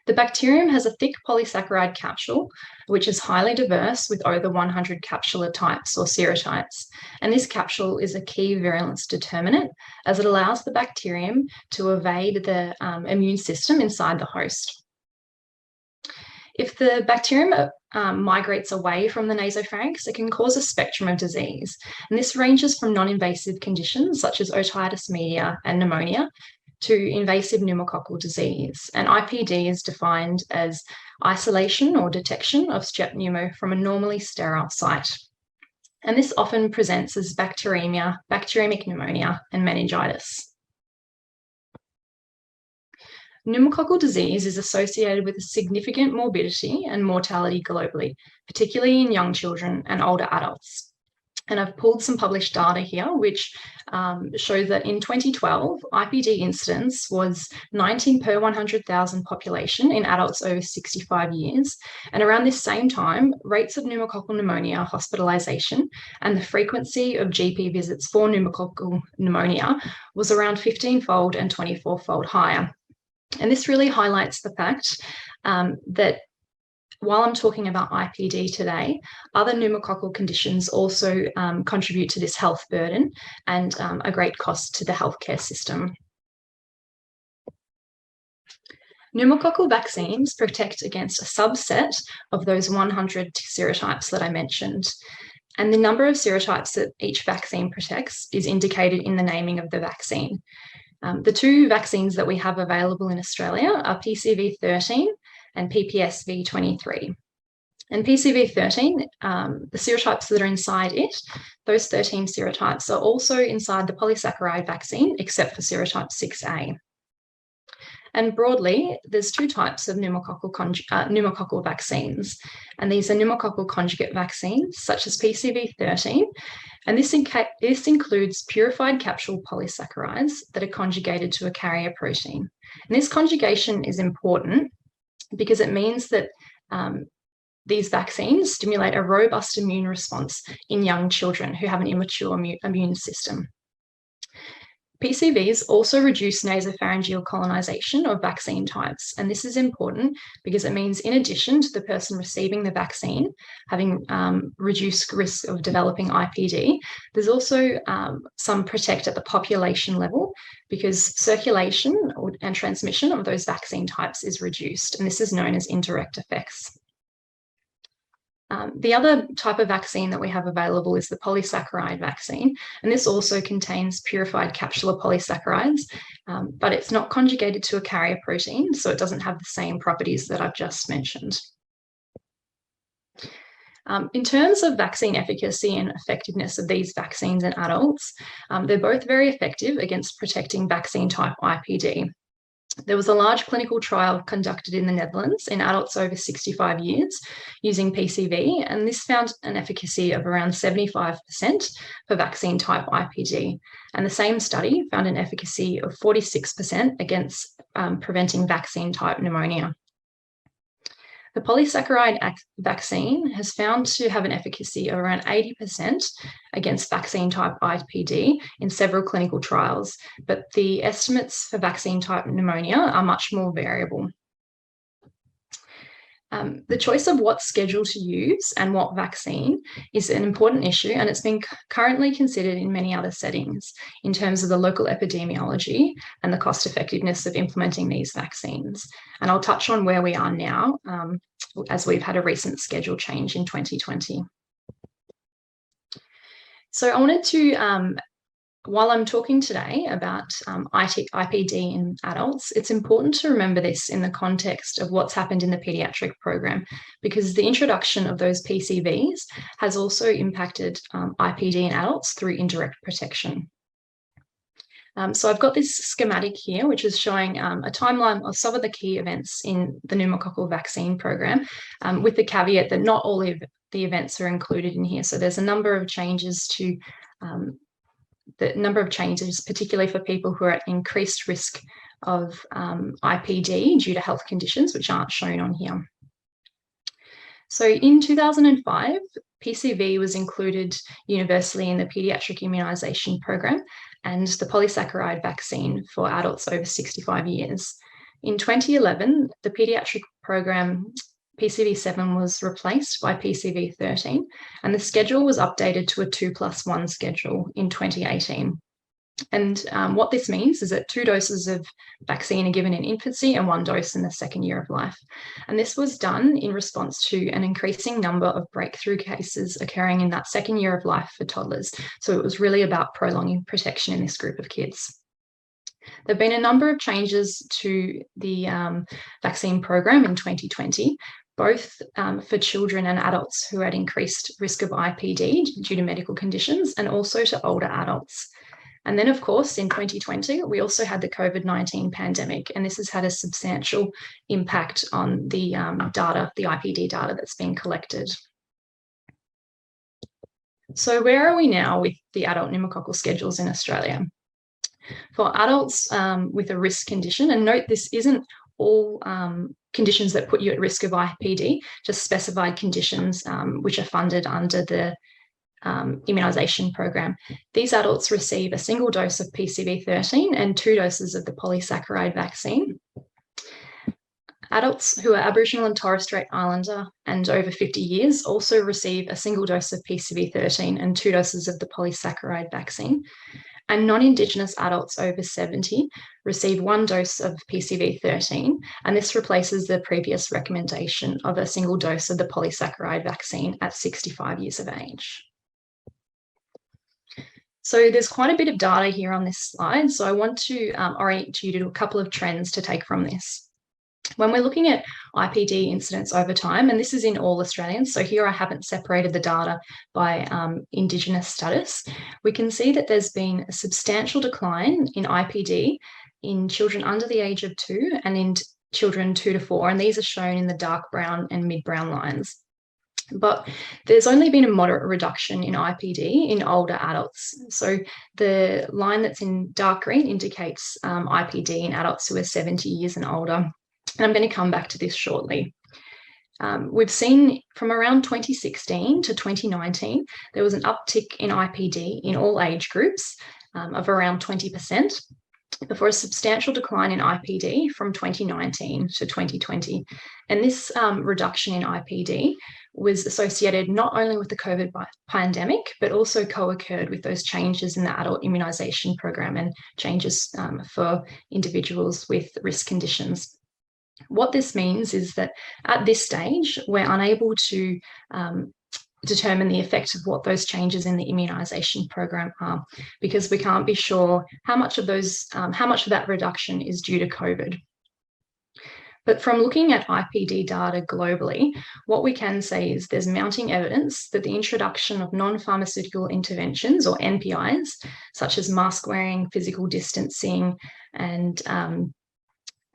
The bacterium has a thick polysaccharide capsule, which is highly diverse with over 100 capsular types or serotypes. And this capsule is a key virulence determinant, as it allows the bacterium to evade the immune system inside the host. If the bacterium migrates away from the nasopharynx, it can cause a spectrum of disease. And this ranges from non-invasive conditions such as otitis media and pneumonia to invasive pneumococcal disease. And IPD is defined as isolation or detection of strep pneumo from a normally sterile site. And this often presents as bacteremia, bacteremic pneumonia, and meningitis. Pneumococcal disease is associated with a significant morbidity and mortality globally, particularly in young children and older adults. And I've pulled some published data here, which show that in 2012, Ipd incidence was 19 per 100,000 population in adults over 65 years. And around this same time, rates of pneumococcal pneumonia hospitalisation and the frequency of GP visits for pneumococcal pneumonia was around 15-fold and 24-fold higher. And this really highlights the fact that while I'm talking about IPD today, other pneumococcal conditions also contribute to this health burden and a great cost to the healthcare system. Pneumococcal vaccines protect against a subset of those 100 serotypes that I mentioned. And the number of serotypes that each vaccine protects is indicated in the naming of the vaccine. The two vaccines that we have available in Australia are PCV13 and PPSV23. And PCV13, the serotypes that are inside it, those 13 serotypes are also inside the polysaccharide vaccine, except for serotype 6A. And broadly, there's two types of pneumococcal vaccines, and these are pneumococcal conjugate vaccines, such as PCV13, and this includes purified capsule polysaccharides that are conjugated to a carrier protein. And this conjugation is important because it means that these vaccines stimulate a robust immune response in young children who have an immature immune system. PCVs also reduce nasopharyngeal colonization of vaccine types, and this is important because it means in addition to the person receiving the vaccine having reduced risk of developing IPD, there's also some protect at the population level because circulation and transmission of those vaccine types is reduced, and this is known as indirect effects. The other type of vaccine that we have available is the polysaccharide vaccine, and this also contains purified capsular polysaccharides, but it's not conjugated to a carrier protein, so it doesn't have the same properties that I've just mentioned. In terms of vaccine efficacy and effectiveness of these vaccines in adults, they're both very effective against protecting vaccine type IPD. There was a large clinical trial conducted in the Netherlands in adults over 65 years using PCV, and this found an efficacy of around 75% for vaccine type IPD. And the same study found an efficacy of 46% against preventing vaccine type pneumonia. The polysaccharide vaccine has found to have an efficacy of around 80% against vaccine type IPD in several clinical trials, but the estimates for vaccine type pneumonia are much more variable. The choice of what schedule to use and what vaccine is an important issue, and it's been currently considered in many other settings in terms of the local epidemiology and the cost effectiveness of implementing these vaccines. And I'll touch on where we are now as we've had a recent schedule change in 2020. So I wanted to, while I'm talking today about IPD in adults, it's important to remember this in the context of what's happened in the paediatric program, because the introduction of those PCVs has also impacted IPD in adults through indirect protection. So I've got this schematic here, which is showing a timeline of some of the key events in the pneumococcal vaccine program, with the caveat that not all of the events are included in here. So there's a number of changes to particularly for people who are at increased risk of IPD due to health conditions, which aren't shown on here. So in 2005, PCV was included universally in the paediatric immunisation program and the polysaccharide vaccine for adults over 65 years. In 2011, the paediatric program PCV7 was replaced by PCV13, and the schedule was updated to a 2+1 schedule in 2018. And what this means is that 2 doses of vaccine are given in infancy and 1 dose in the second year of life. And this was done in response to an increasing number of breakthrough cases occurring in that second year of life for toddlers. So it was really about prolonging protection in this group of kids. There have been a number of changes to the vaccine program in 2020, both for children and adults who had increased risk of IPD due to medical conditions, and also to older adults. And then, of course, in 2020, we also had the COVID-19 pandemic, and this has had a substantial impact on the data, the IPD data that's been collected. So where are we now with the adult pneumococcal schedules in Australia? For adults with a risk condition, and note this isn't all conditions that put you at risk of IPD, just specified conditions which are funded under the immunisation program. These adults receive a single dose of PCV13 and 2 doses of the Polysaccharide Vaccine. Adults who are Aboriginal and Torres Strait Islander and over 50 years also receive a single dose of PCV13 and 2 doses of the Polysaccharide Vaccine. And non-Indigenous adults over 70 receive 1 dose of PCV13, and this replaces the previous recommendation of a single dose of the Polysaccharide Vaccine at 65 years of age. So there's quite a bit of data here on this slide, so I want to orient you to a couple of trends to take from this. When we're looking at IPD incidents over time, and this is in all Australians, so here I haven't separated the data by Indigenous status, we can see that there's been a substantial decline in IPD in children under the age of 2 and in children 2 to 4, and these are shown in the dark brown and mid-brown lines. But there's only been a moderate reduction in IPD in older adults. So the line that's in dark green indicates IPD in adults who are 70 years and older. And I'm going to come back to this shortly. We've seen from around 2016 to 2019, there was an uptick in IPD in all age groups of around 20%, before a substantial decline in IPD from 2019 to 2020. And this reduction in IPD was associated not only with the COVID pandemic, but also co-occurred with those changes in the adult immunisation program and changes for individuals with risk conditions. What this means is that at this stage, we're unable to determine the effect of what those changes in the immunisation program are, because we can't be sure how much of that reduction is due to COVID. But from looking at IPD data globally, what we can say is there's mounting evidence that the introduction of non-pharmaceutical interventions, or NPIs, such as mask wearing, physical distancing, and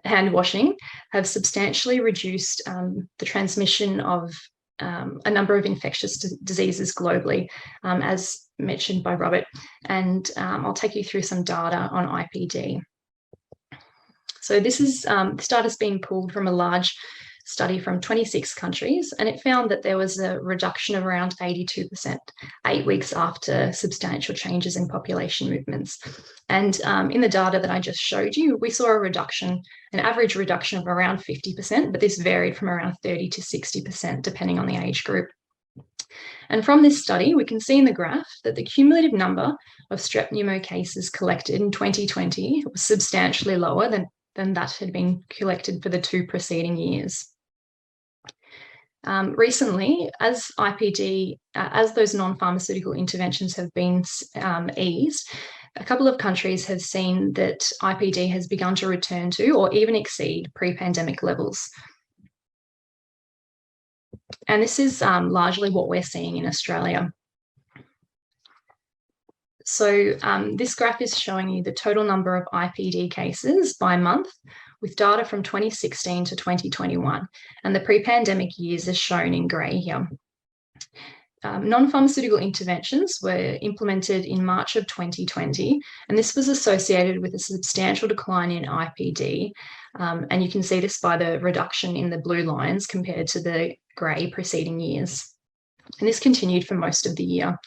hand washing, have substantially reduced the transmission of a number of infectious diseases globally, as mentioned by Robert. And I'll take you through some data on IPD. So this data has been pulled from a large study from 26 countries, and it found that there was a reduction of around 82% 8 weeks after substantial changes in population movements. And in the data that I just showed you, we saw a reduction, an average reduction of around 50%, but this varied from around 30 to 60% depending on the age group. And from this study, we can see in the graph that the cumulative number of strep pneumo cases collected in 2020 was substantially lower than that had been collected for the 2 preceding years. Recently, as IPD, as those non-pharmaceutical interventions have been eased, a couple of countries have seen that IPD has begun to return to or even exceed pre-pandemic levels. And this is largely what we're seeing in Australia. So this graph is showing you the total number of IPD cases by month, with data from 2016 to 2021, and the pre-pandemic years are shown in grey here. Non-pharmaceutical interventions were implemented in March of 2020, and this was associated with a substantial decline in IPD, and you can see this by the reduction in the blue lines compared to the grey preceding years. And this continued for most of the year.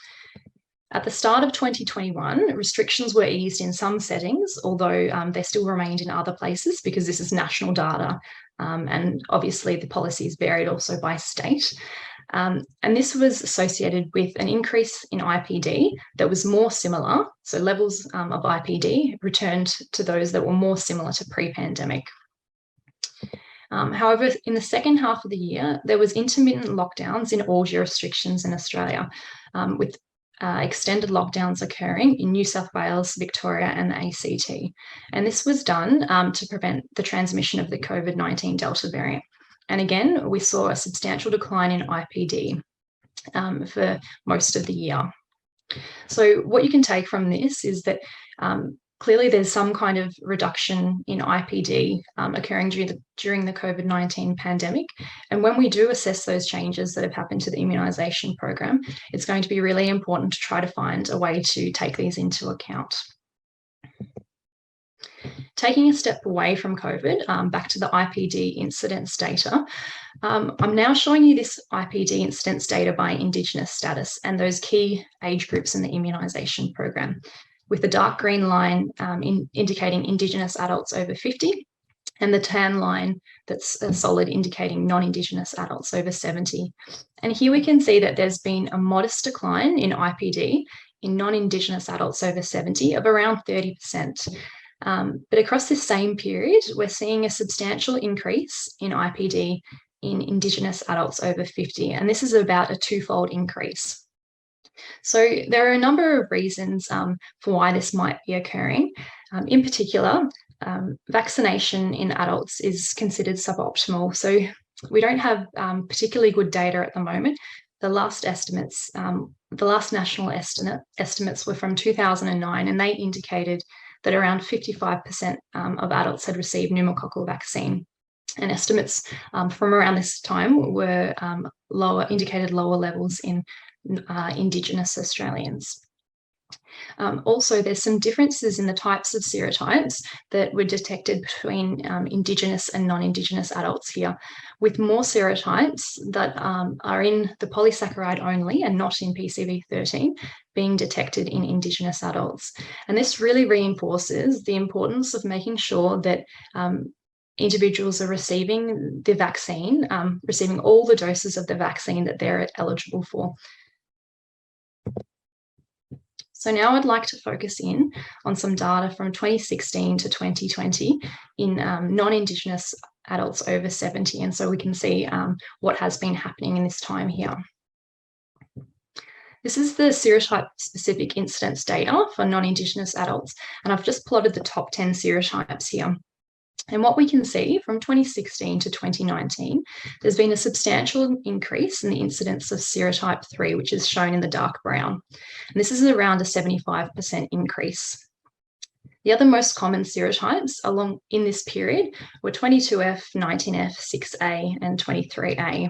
At the start of 2021, restrictions were eased in some settings, although they still remained in other places because this is national data, and obviously the policies varied also by state. And this was associated with an increase in IPD that was more similar, so levels of IPD returned to those that were more similar to pre-pandemic. However, in the second half of the year, there was intermittent lockdowns in all jurisdictions in Australia, with extended lockdowns occurring in New South Wales, Victoria, and the ACT. And this was done to prevent the transmission of the COVID-19 Delta variant. And again, we saw a substantial decline in IPD for most of the year. So what you can take from this is that clearly there's some kind of reduction in IPD occurring during the COVID-19 pandemic. And when we do assess those changes that have happened to the immunisation program, it's going to be really important to try to find a way to take these into account. Taking a step away from COVID, back to the IPD incidence data, I'm now showing you this IPD incidence data by Indigenous status and those key age groups in the immunisation program, with the dark green line indicating Indigenous adults over 50 and the tan line that's solid indicating non-Indigenous adults over 70. And here we can see that there's been a modest decline in IPD in non-Indigenous adults over 70 of around 30%. But across this same period, we're seeing a substantial increase in IPD in Indigenous adults over 50, and this is about a twofold increase. So there are a number of reasons for why this might be occurring. In particular, vaccination in adults is considered suboptimal. So we don't have particularly good data at the moment. The last estimates, the last national estimates were from 2009, and they indicated that around 55% of adults had received pneumococcal vaccine. And estimates from around this time were indicated lower levels in Indigenous Australians. Also, there's some differences in the types of serotypes that were detected between Indigenous and non-Indigenous adults here, with more serotypes that are in the polysaccharide only and not in PCV13 being detected in Indigenous adults. And this really reinforces the importance of making sure that individuals are receiving the vaccine, receiving all the doses of the vaccine that they're eligible for. So now I'd like to focus in on some data from 2016 to 2020 in non-Indigenous adults over 70. And so we can see what has been happening in this time here. This is the serotype-specific incidence data for non-Indigenous adults, and I've just plotted the top 10 serotypes here. And what we can see from 2016 to 2019, there's been a substantial increase in the incidence of serotype 3, which is shown in the dark brown. And this is around a 75% increase. The other most common serotypes along in this period were 22F, 19F, 6A, and 23A.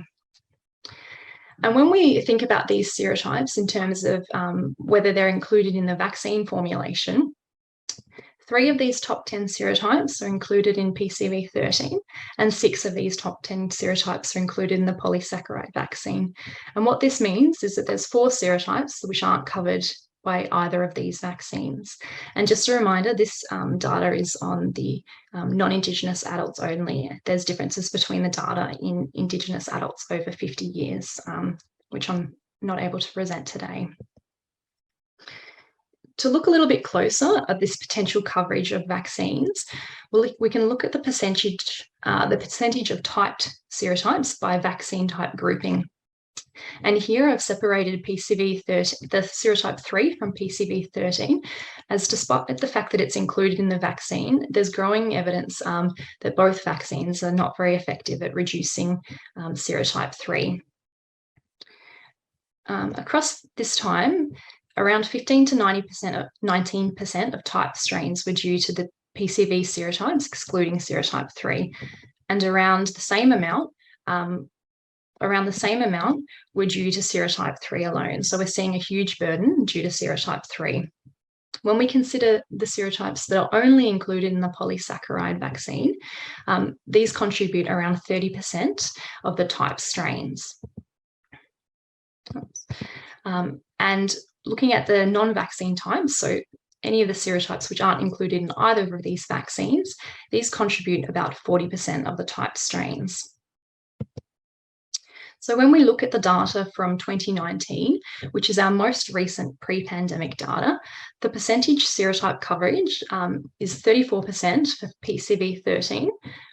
And when we think about these serotypes in terms of whether they're included in the vaccine formulation, 3 of these top 10 serotypes are included in PCV13, and 6 of these top 10 serotypes are included in the polysaccharide vaccine. And what this means is that there's 4 serotypes which aren't covered by either of these vaccines. And just a reminder, this data is on the non-Indigenous adults only. There's differences between the data in Indigenous adults over 50 years, which I'm not able to present today. To look a little bit closer at this potential coverage of vaccines, we can look at the percentage of typed serotypes by vaccine type grouping. And here I've separated PCV13, the serotype 3 from PCV13, as despite the fact that it's included in the vaccine, there's growing evidence that both vaccines are not very effective at reducing serotype 3. Across this time, around 15 to 19% of type strains were due to the PCV serotypes, excluding serotype 3, and around the same amount were due to serotype 3 alone. So we're seeing a huge burden due to serotype 3. When we consider the serotypes that are only included in the polysaccharide vaccine, these contribute around 30% of the type strains. And looking at the non-vaccine types, so any of the serotypes which aren't included in either of these vaccines, these contribute about 40% of the type strains. So when we look at the data from 2019, which is our most recent pre-pandemic data, the percentage serotype coverage is 34% for PCV13,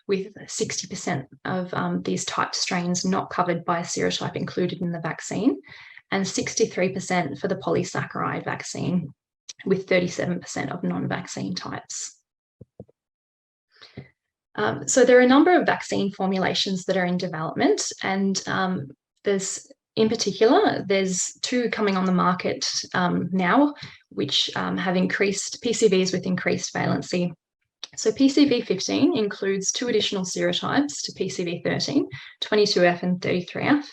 with 60% of these type strains not covered by a serotype included in the vaccine, and 63% for the polysaccharide vaccine, with 37% of non-vaccine types. So there are a number of vaccine formulations that are in development, and there's In particular, there's 2 coming on the market now, which have increased PCVs with increased valency. So PCV15 includes 2 additional serotypes to PCV13, 22F and 33F,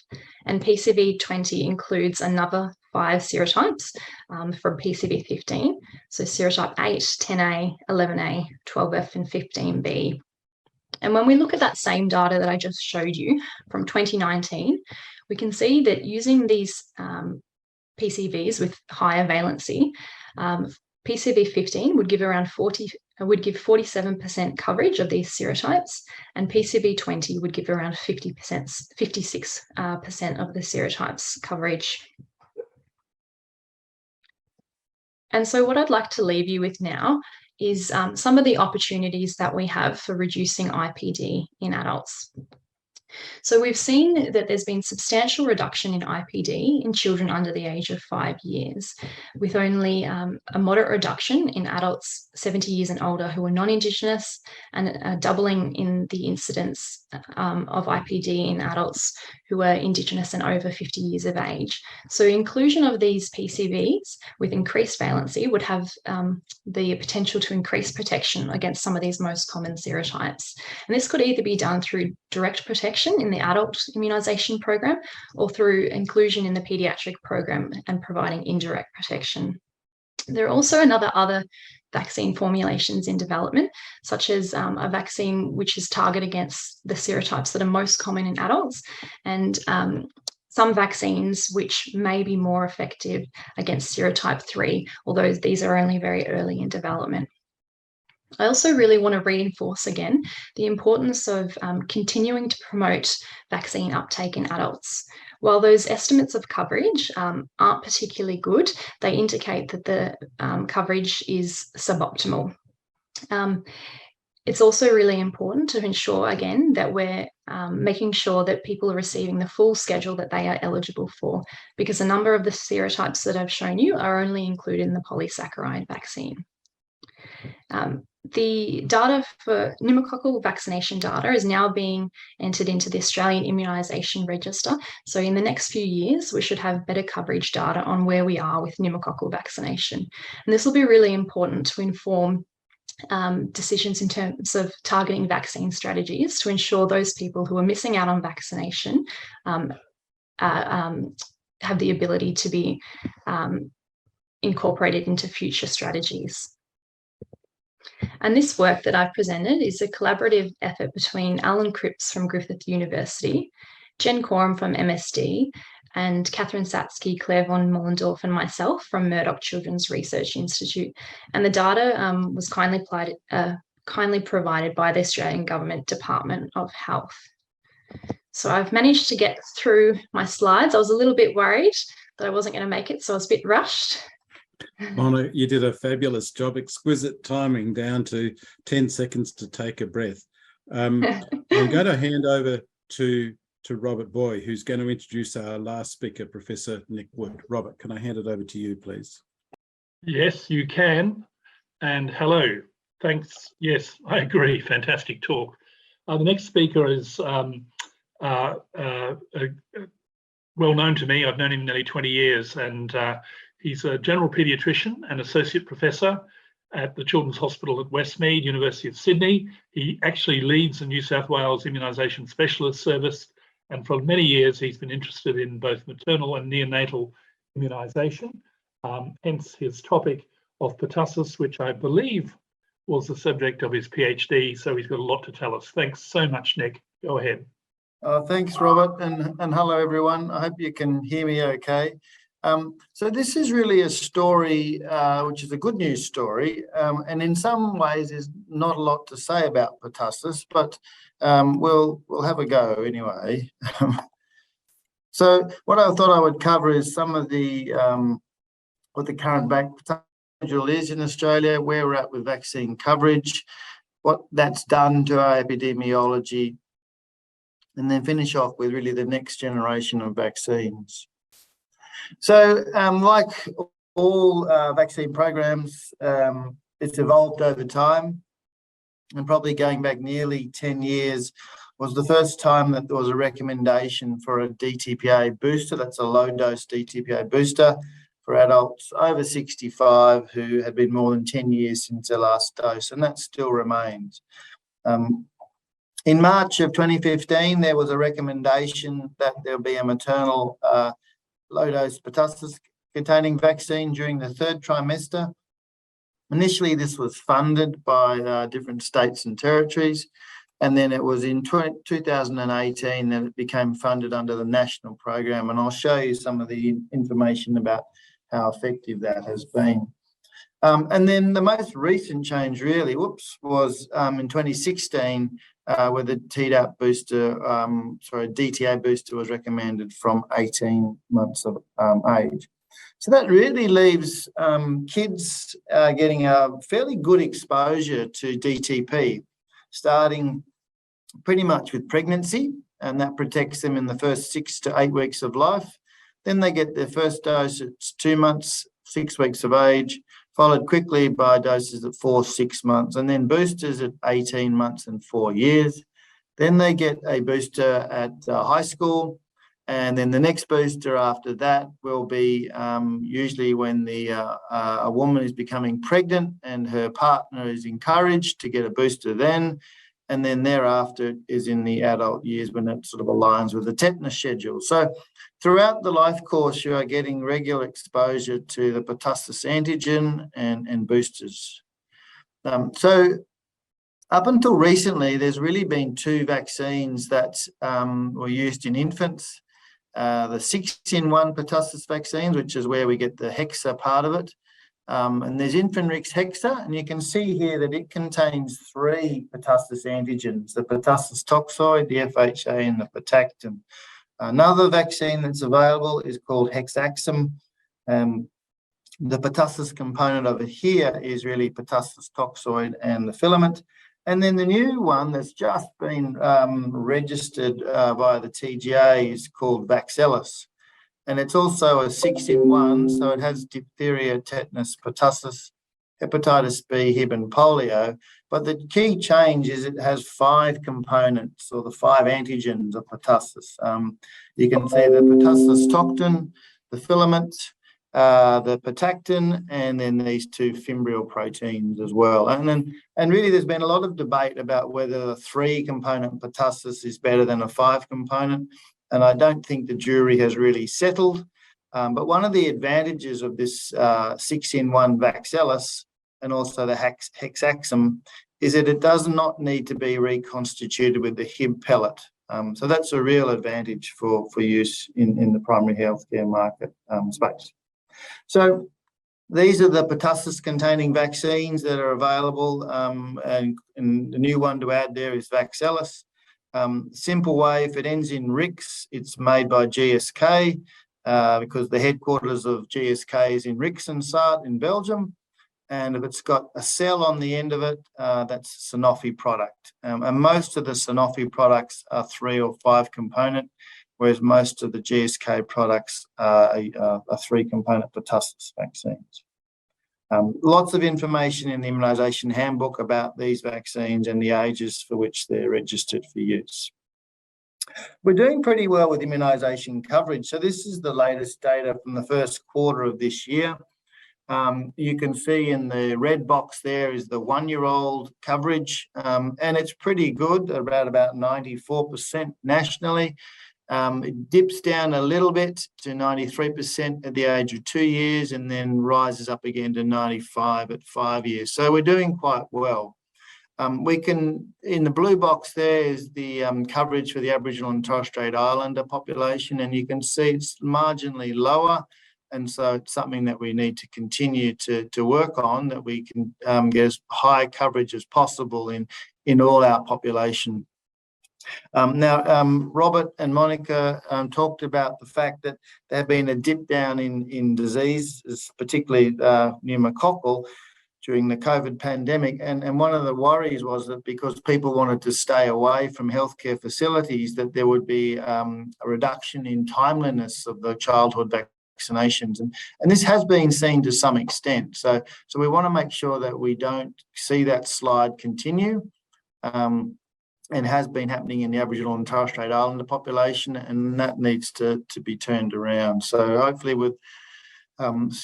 and PCV20 includes another 5 serotypes from PCV15, so serotype 8, 10A, 11A, 12F and 15B. And when we look at that same data that I just showed you from 2019, we can see that using these PCVs with higher valency, PCV15 would give around 47% coverage of these serotypes, and PCV20 would give around 56% of the serotypes coverage. And so what I'd like to leave you with now is some of the opportunities that we have for reducing IPD in adults. So we've seen that there's been substantial reduction in IPD in children under the age of 5 years, with only a moderate reduction in adults 70 years and older who are non-Indigenous, and a doubling in the incidence of IPD in adults who are Indigenous and over 50 years of age. So inclusion of these PCVs with increased valency would have the potential to increase protection against some of these most common serotypes. And this could either be done through direct protection in the adult immunisation program, or through inclusion in the paediatric program and providing indirect protection. There are also other vaccine formulations in development, such as a vaccine which is targeted against the serotypes that are most common in adults, and some vaccines which may be more effective against serotype 3, although these are only very early in development. I also really want to reinforce again the importance of continuing to promote vaccine uptake in adults. While those estimates of coverage aren't particularly good, they indicate that the coverage is suboptimal. It's also really important to ensure, again, that we're making sure that people are receiving the full schedule that they are eligible for, because a number of the serotypes that I've shown you are only included in the polysaccharide vaccine. The data for pneumococcal vaccination data is now being entered into the Australian Immunisation Register. So in the next few years, we should have better coverage data on where we are with pneumococcal vaccination. And this will be really important to inform decisions in terms of targeting vaccine strategies to ensure those people who are missing out on vaccination have the ability to be incorporated into future strategies. And this work that I've presented is a collaborative effort between Alan Cripps from Griffith University, Jen Coram from MSD, and Catherine Satsky, Claire von Mollendorf, and myself from Murdoch Children's Research Institute. And the data was kindly provided by the Australian Government Department of Health. So I've managed to get through my slides. I was a little bit worried that I wasn't going to make it, so I was a bit rushed. Mona, you did a fabulous job, exquisite timing down to 10 seconds to take a breath. I'm going to hand over to Robert Boy, who's going to introduce our last speaker, Professor Nick Wood. Robert, can I hand it over to you, please? Yes, you can. And hello. Thanks. Yes, I agree. Fantastic talk. The next speaker is well known to me. I've known him nearly 20 years, and he's a general paediatrician and associate professor at the Children's Hospital at Westmead, University of Sydney. He actually leads the New South Wales Immunisation Specialist Service, and for many years he's been interested in both maternal and neonatal immunisation, hence his topic of pertussis, which I believe was the subject of his PhD, so he's got a lot to tell us. Thanks so much, Nick. Go ahead. Thanks, Robert, and hello, everyone. I hope you can hear me okay. So this is really a story which is a good news story, and in some ways there's not a lot to say about pertussis, but we'll have a go anyway. So what I thought I would cover is some of the what the current vaccine schedule is in Australia, where we're at with vaccine coverage, what that's done to our epidemiology, and then finish off with really the next generation of vaccines. So like all vaccine programs, it's evolved over time, and probably going back nearly 10 years, was the first time that there was a recommendation for a DTPA booster. That's a low-dose DTPA booster for adults over 65 who had been more than 10 years since their last dose, and that still remains. In March of 2015, there was a recommendation that there'll be a maternal low-dose pertussis-containing vaccine during the 3rd trimester. Initially, this was funded by different states and territories, and then it was in 2018 that it became funded under the national program, and I'll show you some of the information about how effective that has been. And then the most recent change really, was in 2016, where the Tdap booster, DTA booster was recommended from 18 months of age. So that really leaves kids getting a fairly good exposure to DTP, starting pretty much with pregnancy, and that protects them in the first 6 to 8 weeks of life. Then they get their first dose at 2 months, 6 weeks of age, followed quickly by doses at 4, 6 months, and then boosters at 18 months and 4 years. Then they get a booster at high school, and then the next booster after that will be usually when a woman is becoming pregnant and her partner is encouraged to get a booster then, and then thereafter is in the adult years when it sort of aligns with the tetanus schedule. So throughout the life course, you are getting regular exposure to the pertussis antigen and boosters. So up until recently, there's really been 2 vaccines that were used in infants. The 6-in-1 pertussis vaccines, which is where we get the hexa part of it. And there's Infanrix hexa, and you can see here that it contains 3 pertussis antigens, the pertussis toxoid, the FHA, and the pertactin. Another vaccine that's available is called Hexaxum. The pertussis component over here is really pertussis toxoid and the filament. And then the new one that's just been registered via the TGA is called Vaxelis. And it's also a 6-in-1, so it has diphtheria, tetanus, pertussis, hepatitis B, Hib, and polio. But the key change is it has 5 components, or the 5 antigens of pertussis. You can see the pertussis toxin, the filament, the pertactin, and then these 2 fimbrial proteins as well. And really there's been a lot of debate about whether the 3-component pertussis is better than a 5-component. And I don't think the jury has really settled. But one of the advantages of this 6-in-1 Vaxelis and also the Hexaxum is that it does not need to be reconstituted with the Hib pellet. So that's a real advantage for use in the primary healthcare market space. So these are the pertussis-containing vaccines that are available, and the new one to add there is Vaxelis. Simple way, if it ends in Rix, it's made by GSK because the headquarters of GSK is in Rixensart in Belgium. And if it's got a cell on the end of it, that's a Sanofi product. And most of the Sanofi products are 3 or 5 component, whereas most of the GSK products are 3-component pertussis vaccines. Lots of information in the immunisation handbook about these vaccines and the ages for which they're registered for use. We're doing pretty well with immunisation coverage. So this is the latest data from the first quarter of this year. You can see in the red box there is the 1-year-old coverage, and it's pretty good, about 94% nationally. It dips down a little bit to 93% at the age of 2 years and then rises up again to 95 at 5 years. So we're doing quite well. We can, in the blue box there is the coverage for the Aboriginal and Torres Strait Islander population, and you can see it's marginally lower. And so it's something that we need to continue to work on, that we can get as high coverage as possible in all our population. Now, Robert and Monica talked about the fact that there have been a dip down in disease, particularly pneumococcal, during the COVID pandemic. And one of the worries was that because people wanted to stay away from healthcare facilities, that there would be a reduction in timeliness of the childhood vaccinations. And this has been seen to some extent. So we want to make sure that we don't see that slide continue. and has been happening in the Aboriginal and Torres Strait Islander population, and that needs to be turned around. So hopefully with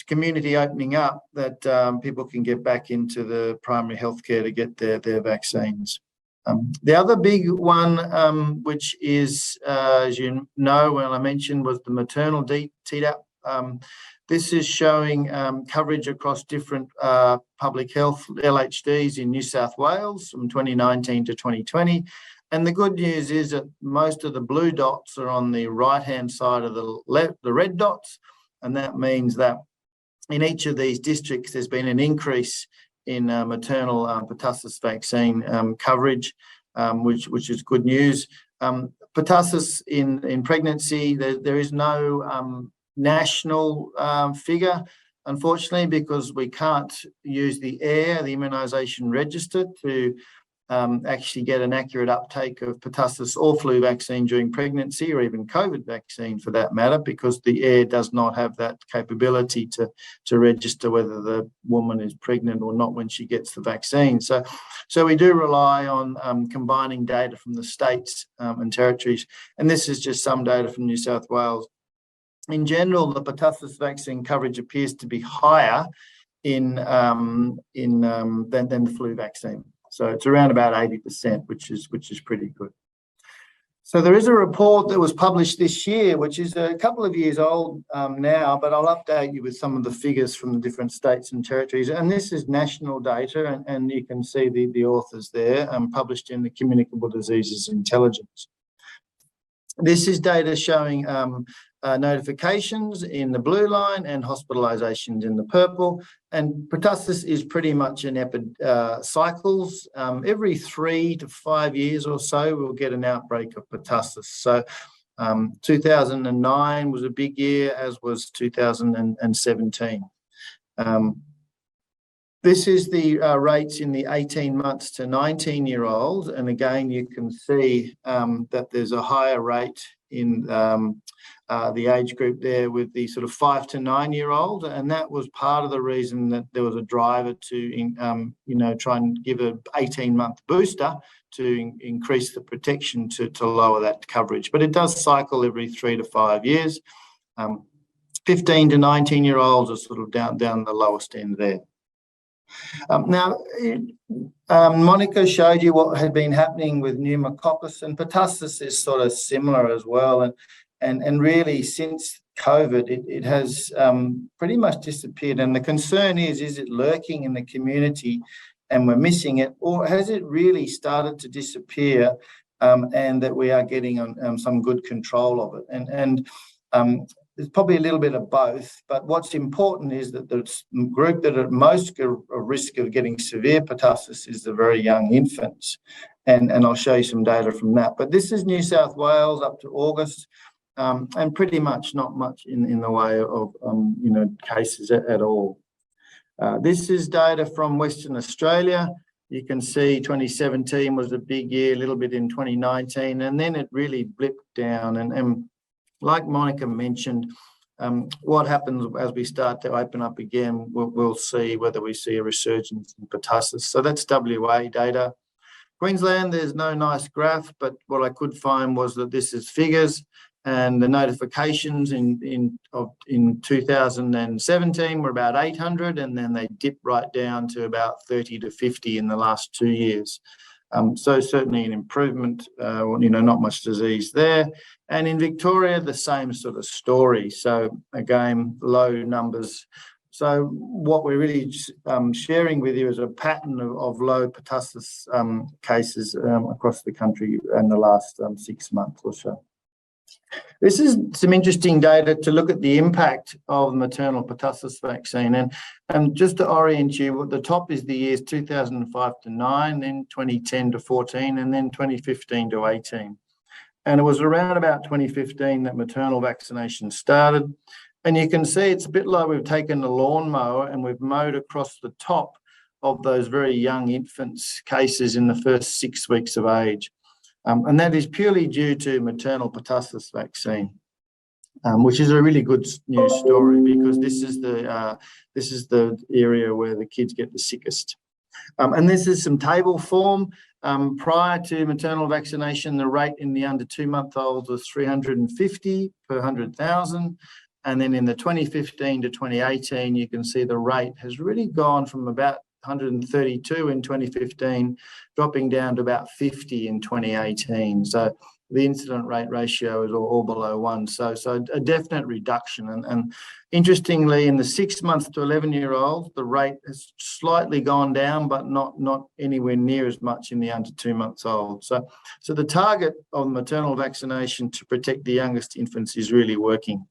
community opening up, that people can get back into the primary healthcare to get their vaccines. The other big one, which is, as you know, when I mentioned, was the maternal Tdap. This is showing coverage across different public health LHDs in New South Wales from 2019 to 2020. And the good news is that most of the blue dots are on the right-hand side of the red dots. And that means that in each of these districts, there's been an increase in maternal pertussis vaccine coverage, which is good news. Pertussis in pregnancy, there is no national figure, unfortunately, because we can't use the immunisation register, to actually get an accurate uptake of pertussis or flu vaccine during pregnancy, or even COVID vaccine for that matter, because the AIR does not have that capability to register whether the woman is pregnant or not when she gets the vaccine. So we do rely on combining data from the states and territories, and this is just some data from New South Wales. In general, the pertussis vaccine coverage appears to be higher than the flu vaccine. So it's around about 80%, which is pretty good. So there is a report that was published this year, which is a couple of years old now, but I'll update you with some of the figures from the different states and territories. And this is national data, and you can see the authors there, published in the Communicable Diseases Intelligence. This is data showing notifications in the blue line and hospitalizations in the purple. And pertussis is pretty much in cycles. Every 3 to 5 years or so, we'll get an outbreak of pertussis. So 2009 was a big year, as was 2017. This is the rates in the 18 months to 19-year-olds. And again, you can see that there's a higher rate in the age group there with the sort of 5 to 9-year-olds. And that was part of the reason that there was a driver to, try and give an 18-month booster to increase the protection to lower that coverage. But it does cycle every 3 to 5 years. 15 to 19-year-olds are sort of down the lowest end there. Now, Monica showed you what had been happening with pneumococcus, and pertussis is sort of similar as well. And really, since COVID, it has pretty much disappeared. And the concern is it lurking in the community and we're missing it, or has it really started to disappear, and that we are getting on some good control of it? And there's probably a little bit of both, but what's important is that the group that are most at risk of getting severe pertussis is the very young infants. And I'll show you some data from that. But this is New South Wales up to August, and pretty much not much in the way of cases at all. This is data from Western Australia. You can see 2017 was a big year, a little bit in 2019, and then it really blipped down. And like Monica mentioned, what happens as we start to open up again, we'll see whether we see a resurgence in pertussis. So that's WA data. Queensland, there's no nice graph, but what I could find was that this is figures, and the notifications in 2017 were about 800, and then they dipped right down to about 30 to 50 in the last 2 years. So certainly an improvement, not much disease there. And in Victoria, the same sort of story. So again, low numbers. So what we're really sharing with you is a pattern of low pertussis cases across the country in the last 6 months or so. This is some interesting data to look at the impact of maternal pertussis vaccine. And just to orient you, the top is the years 2005 to 9, then 2010 to 14, and then 2015 to 18. And it was around about 2015 that maternal vaccination started. And you can see it's a bit like we've taken a lawnmower and we've mowed across the top of those very young infants' cases in the first 6 weeks of age. And that is purely due to maternal pertussis vaccine, which is a really good news story, because this is the area where the kids get the sickest. And this is some table form. Prior to maternal vaccination, the rate in the under 2-month-olds was 350 per 100,000. And then in the 2015 to 2018, you can see the rate has really gone from about 132 in 2015, dropping down to about 50 in 2018. So the incident rate ratio is all below 1. So a definite reduction. And interestingly, in the 6 month to 11-year-olds, the rate has slightly gone down, but not anywhere near as much in the under 2 months old. So the target of maternal vaccination to protect the youngest infants is really working.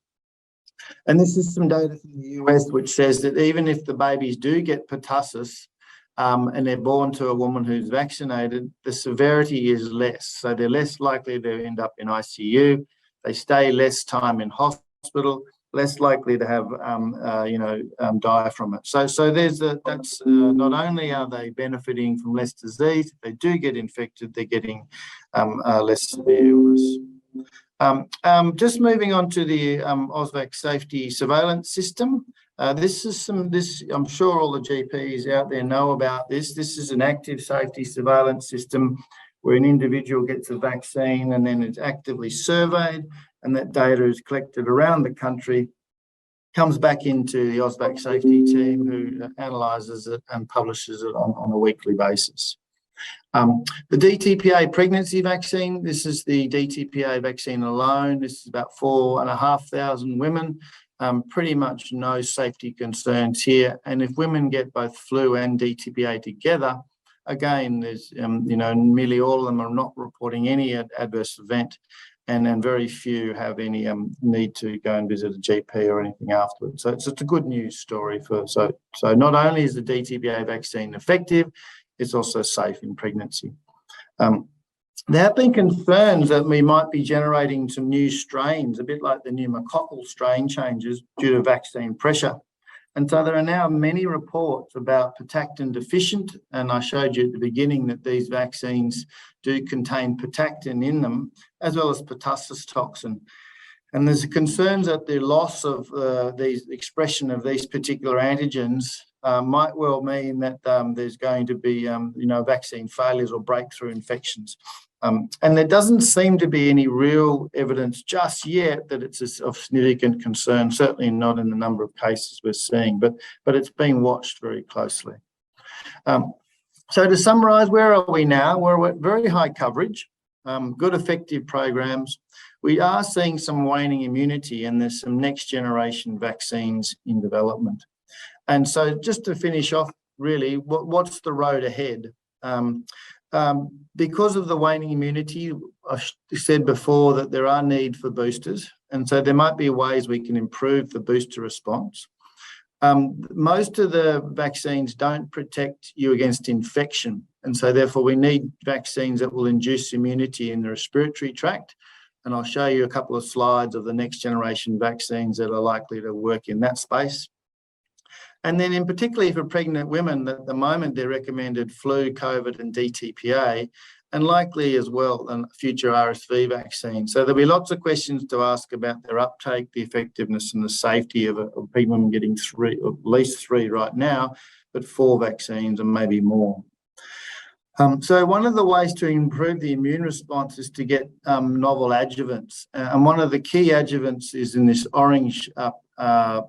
And this is some data from the US, which says that even if the babies do get pertussis and they're born to a woman who's vaccinated, the severity is less. So they're less likely to end up in ICU. They stay less time in hospital, less likely to have, die from it. So there's that's not only are they benefiting from less disease, if they do get infected, they're getting less severe illness. Just moving on to the Osvac safety surveillance system. I'm sure all the GPs out there know about this. This is an active safety surveillance system where an individual gets a vaccine and then it's actively surveyed, and that data is collected around the country, comes back into the Osvac safety team who analyses it and publishes it on a weekly basis. The Dtpa pregnancy vaccine, this is the Dtpa vaccine alone. This is about 4,500 women. Pretty much no safety concerns here. And if women get both flu and Dtpa together, again, there's, nearly all of them are not reporting any adverse event, and then very few have any need to go and visit a GP or anything afterwards. So it's a good news story so not only is the Dtpa vaccine effective, it's also safe in pregnancy. There have been concerns that we might be generating some new strains, a bit like the pneumococcal strain changes due to vaccine pressure. And so there are now many reports about Pertactin deficient, and I showed you at the beginning that these vaccines do contain Pertactin in them, as well as pertussis toxin. And there's concerns that the loss of the expression of these particular antigens might well mean that there's going to be, vaccine failures or breakthrough infections. And there doesn't seem to be any real evidence just yet that it's of significant concern, certainly not in the number of cases we're seeing, but it's being watched very closely. So to summarise, where are we now? We're at very high coverage, good effective programs. We are seeing some waning immunity, and there's some next generation vaccines in development. And so just to finish off, really, what's the road ahead? Because of the waning immunity, I said before that there are need for boosters, and so there might be ways we can improve the booster response. Most of the vaccines don't protect you against infection, and so therefore we need vaccines that will induce immunity in the respiratory tract. And I'll show you a couple of slides of the next generation vaccines that are likely to work in that space. And then in particularly for pregnant women, at the moment they're recommended flu, COVID and Dtpa, and likely as well a future RSV vaccine. So there'll be lots of questions to ask about their uptake, the effectiveness and the safety of people getting at least 3 right now, but 4 vaccines and maybe more. So one of the ways to improve the immune response is to get novel adjuvants. And one of the key adjuvants is in this orange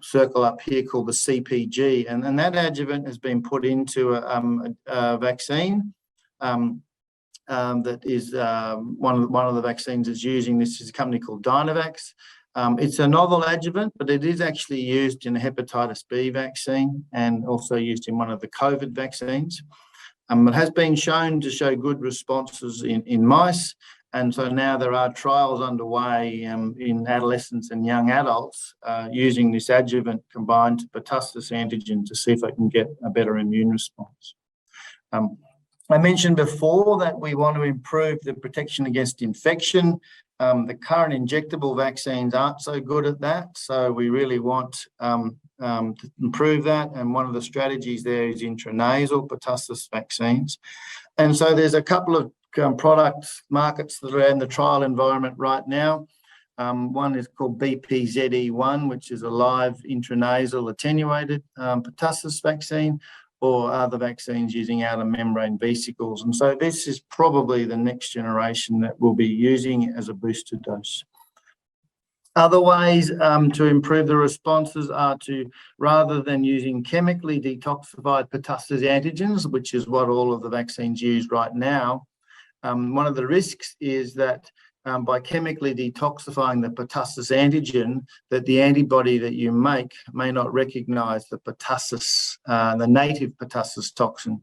circle up here called the CpG. And that adjuvant has been put into a vaccine that is one of the vaccines that's using this is a company called Dynavax. It's a novel adjuvant, but it is actually used in a hepatitis B vaccine and also used in one of the COVID vaccines. It has been shown to show good responses in mice, and so now there are trials underway in adolescents and young adults using this adjuvant combined to pertussis antigen to see if they can get a better immune response. I mentioned before that we want to improve the protection against infection. The current injectable vaccines aren't so good at that, so we really want to improve that, and one of the strategies there is intranasal pertussis vaccines. And so there's a couple of markets that are in the trial environment right now. One is called BPZE1, which is a live intranasal attenuated pertussis vaccine. or other vaccines using outer membrane vesicles. And so this is probably the next generation that we'll be using as a booster dose. Other ways to improve the responses are to, rather than using chemically detoxified pertussis antigens, which is what all of the vaccines use right now, one of the risks is that by chemically detoxifying the pertussis antigen, that the antibody that you make may not recognise the pertussis, the native pertussis toxin.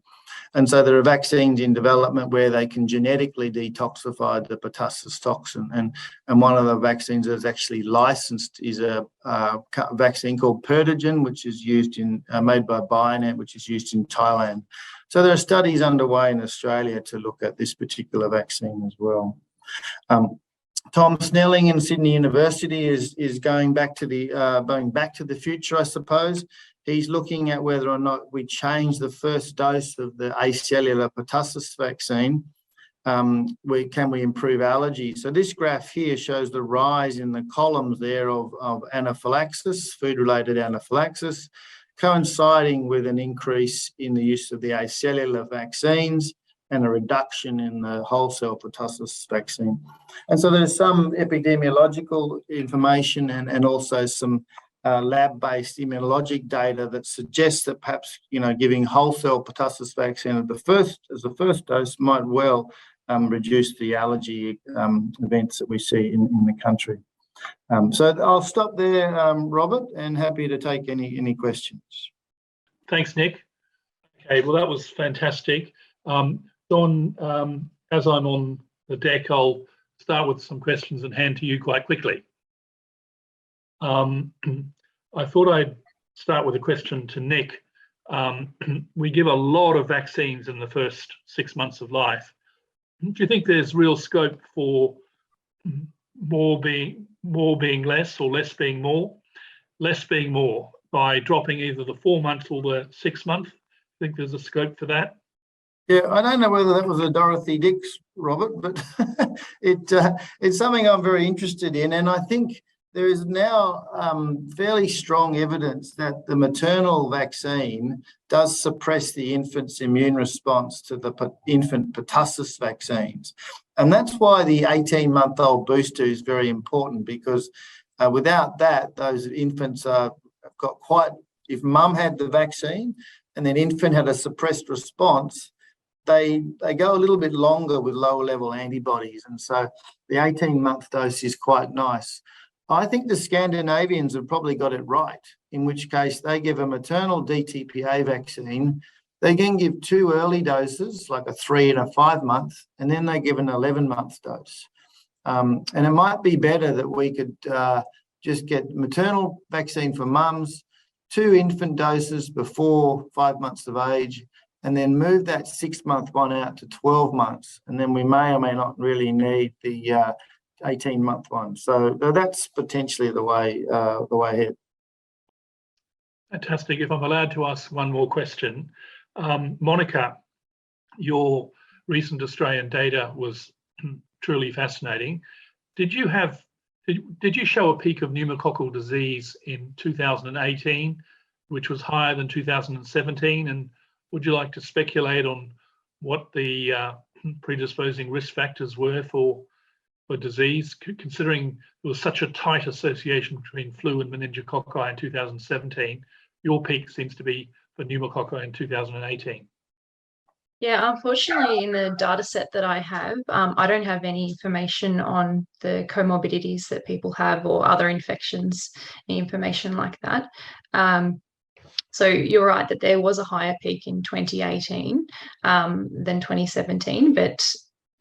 And so there are vaccines in development where they can genetically detoxify the pertussis toxin. And one of the vaccines that's actually licensed is a vaccine called Pertussis, which is used in, made by Bionet, which is used in Thailand. So there are studies underway in Australia to look at this particular vaccine as well. Tom Snelling in Sydney University is going back to the future, I suppose. He's looking at whether or not we change the first dose of the acellular pertussis vaccine. Can we improve allergy? So this graph here shows the rise in the columns there of anaphylaxis, food-related anaphylaxis, coinciding with an increase in the use of the acellular vaccines and a reduction in the wholesale pertussis vaccine. And so there's some epidemiological information and also some lab-based immunologic data that suggests that perhaps, giving wholesale pertussis vaccine as the first dose might well reduce the allergy events that we see in the country. So I'll stop there, Robert, and happy to take any questions. Thanks, Nick. Okay, well, that was fantastic. Don, as I'm on the deck, I'll start with some questions and hand to you quite quickly. I thought I'd start with a question to Nick. We give a lot of vaccines in the first 6 months of life. Do you think there's real scope for more being less or less being more? Less being more by dropping either the 4 month or the 6 month? Think there's a scope for that? Yeah, I don't know whether that was a Dorothy Dix, Robert, but it's something I'm very interested in. And I think there is now fairly strong evidence that the maternal vaccine does suppress the infant's immune response to the infant pertussis vaccines. And that's why the 18-month-old booster is very important, because without that, those infants have got quite, if mum had the vaccine and then infant had a suppressed response, they go a little bit longer with lower level antibodies. And so the 18-month dose is quite nice. I think the Scandinavians have probably got it right, in which case they give a maternal Dtpa vaccine. They can give 2 early doses, like a 3 and a 5 month, and then they give an 11-month dose. And it might be better that we could just get maternal vaccine for mums, 2 infant doses before 5 months of age, and then move that 6-month one out to 12 months. And then we may or may not really need the 18-month one. So that's potentially the way ahead. Fantastic. If I'm allowed to ask one more question, Monica, your recent Australian data was truly fascinating. Did you show a peak of pneumococcal disease in 2018, which was higher than 2017? And would you like to speculate on what the predisposing risk factors were for disease, considering there was such a tight association between flu and meningococci in 2017? Your peak seems to be for pneumococci in 2018. Yeah, unfortunately, in the data set that I have, I don't have any information on the comorbidities that people have or other infections, any information like that. So you're right that there was a higher peak in 2018 than 2017, but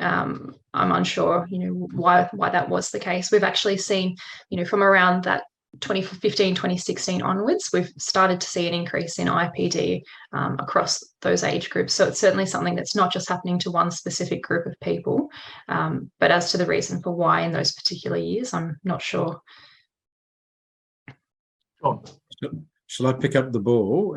I'm unsure, why that was the case. We've actually seen, from around that 2015, 2016 onwards, we've started to see an increase in IPD across those age groups. So it's certainly something that's not just happening to one specific group of people. But as to the reason for why in those particular years, I'm not sure. John. Shall I pick up the ball?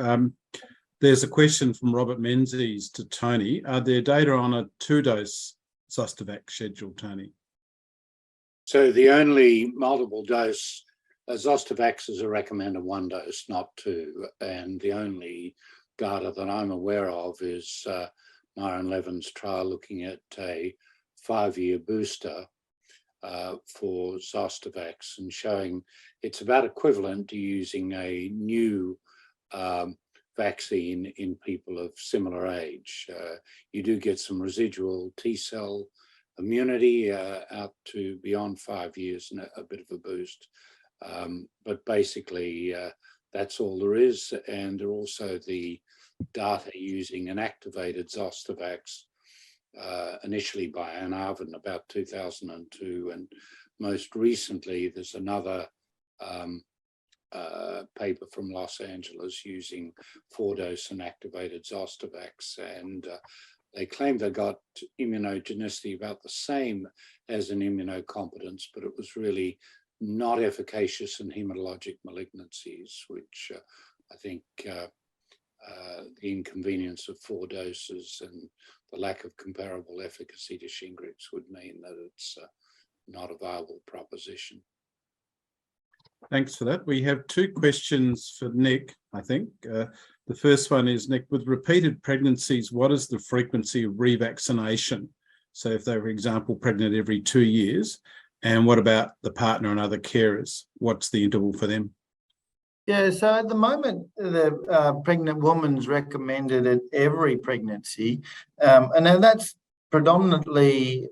There's a question from Robert Menzies to Tony. Are there data on a 2-dose Zoster schedule, Tony? So the only multiple dose Zoster are recommended 1 dose, not 2, and the only data that I'm aware of is Myron Levin's trial looking at a 5-year booster for Zoster and showing it's about equivalent to using a new vaccine in people of similar age. You do get some residual T-cell immunity out to beyond 5 years and a bit of a boost. But basically, that's all there is. And there are also the data using an activated Zostavax, initially by Ann Arvin about 2002. And most recently, there's another paper from Los Angeles using 4-dose and activated Zostavax. And they claim they got immunogenicity about the same as an immunocompetence, but it was really not efficacious in hematologic malignancies, which I think the inconvenience of 4 doses and the lack of comparable efficacy to Shingrix would mean that it's not a viable proposition. Thanks for that. We have 2 questions for Nick, I think. The first one is, Nick, with repeated pregnancies, what is the frequency of revaccination? So if they were, for example, pregnant every 2 years, and what about the partner and other carers? What's the interval for them? Yeah, so at the moment, the pregnant woman's recommended at every pregnancy. And then that's predominantly,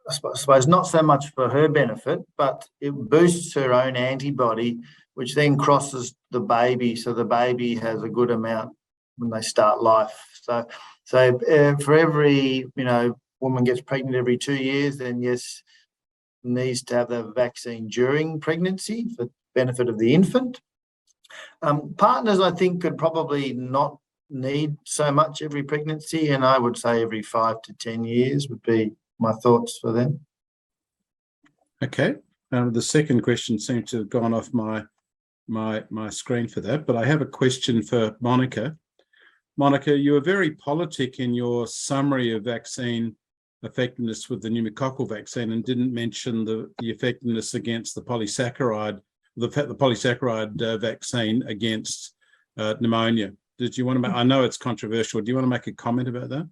I suppose, not so much for her benefit, but it boosts her own antibody, which then crosses the baby. So the baby has a good amount when they start life. So for every, woman gets pregnant every 2 years, then yes, needs to have the vaccine during pregnancy for the benefit of the infant. Partners, I think, could probably not need so much every pregnancy, and I would say every 5 to 10 years would be my thoughts for them. Okay. The second question seems to have gone off my screen for that, but I have a question for Monica. Monica, you were very politic in your summary of vaccine effectiveness with the pneumococcal vaccine and didn't mention the effectiveness against the polysaccharide, the polysaccharide vaccine against pneumonia. Did you want to I know it's controversial. Do you want to make a comment about that?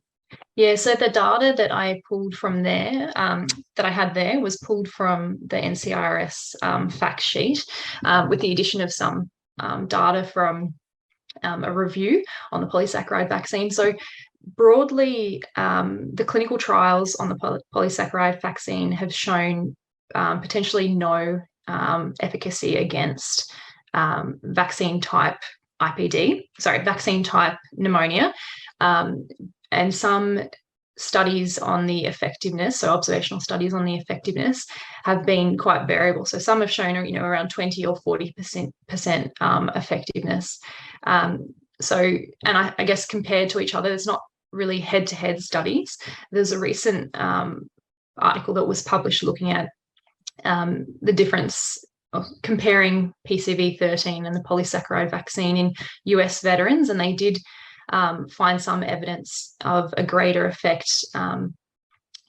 Yeah, so the data that I pulled from there, that I had there, was pulled from the NCRS fact sheet with the addition of some data from a review on the polysaccharide vaccine. So broadly, the clinical trials on the polysaccharide vaccine have shown potentially no efficacy against vaccine type pneumonia. And some studies on the effectiveness, so observational studies on the effectiveness, have been quite variable. So some have shown, around 20 or 40% effectiveness. And I guess compared to each other, there's not really head-to-head studies. There's a recent article that was published looking at the difference of comparing PCV13 and the polysaccharide vaccine in US veterans, and they did find some evidence of a greater effect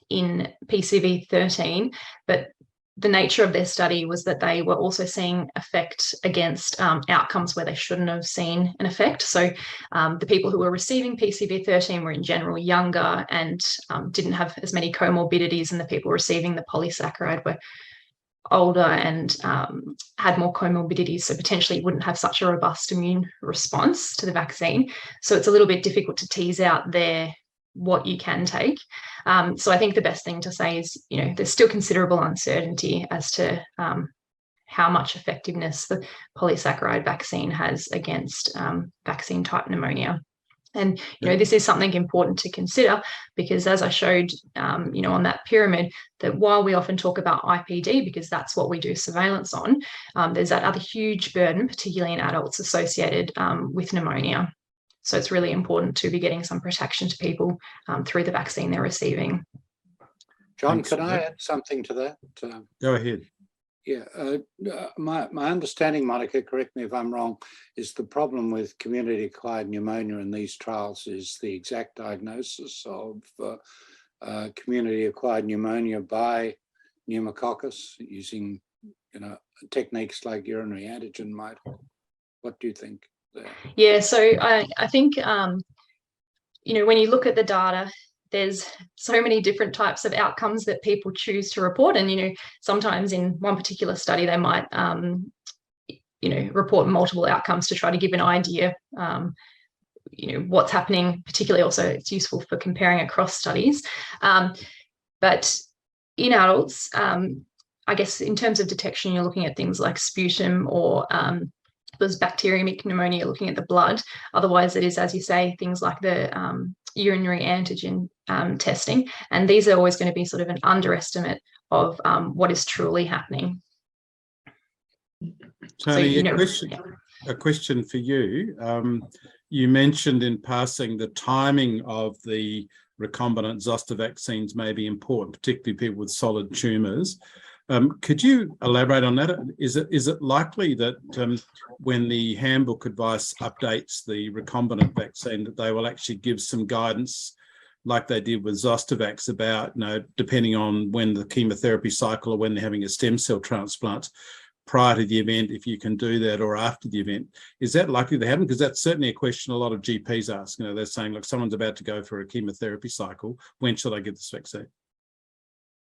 in PCV13, but the nature of their study was that they were also seeing effect against outcomes where they shouldn't have seen an effect. So the people who were receiving PCV13 were in general younger and didn't have as many comorbidities, and the people receiving the polysaccharide were older and had more comorbidities, so potentially wouldn't have such a robust immune response to the vaccine. So it's a little bit difficult to tease out there what you can take. So I think the best thing to say is, there's still considerable uncertainty as to how much effectiveness the polysaccharide vaccine has against vaccine type pneumonia. And, this is something important to consider because, as I showed, on that pyramid, that while we often talk about IPD, because that's what we do surveillance on, there's that other huge burden, particularly in adults, associated with pneumonia. So it's really important to be getting some protection to people through the vaccine they're receiving. John, Thanks. can I add something to that? Go ahead. Yeah, my understanding, Monica, correct me if I'm wrong, is the problem with community-acquired pneumonia in these trials is the exact diagnosis of community-acquired pneumonia by pneumococcus using, techniques like urinary antigen might help. What do you think? there? Yeah, so I think, you know, when you look at the data, there's so many different types of outcomes that people choose to report. And, you know, sometimes in one particular study, they might, you know, report multiple outcomes to try to give an idea, you know, what's happening. Particularly also, it's useful for comparing across studies. But in adults, I guess in terms of detection, you're looking at things like sputum or there's bacteremic pneumonia, looking at the blood. Otherwise, it is, as you say, things like the urinary antigen testing. And these are always going to be sort of an underestimate of what is truly happening. Tony, So, you know, a question for you. You mentioned in passing the timing of the recombinant zoster vaccines may be important, particularly people with solid tumours. Could you elaborate on that? Is it likely that when the handbook advice updates the recombinant vaccine, that they will actually give some guidance, like they did with Zostavax, about, you know, depending on when the chemotherapy cycle or when they're having a stem cell transplant, prior to the event, if you can do that, or after the event? Is that likely to happen? Because that's certainly a question a lot of GPs ask. You know, they're saying, look, someone's about to go for a chemotherapy cycle. When should I get this vaccine?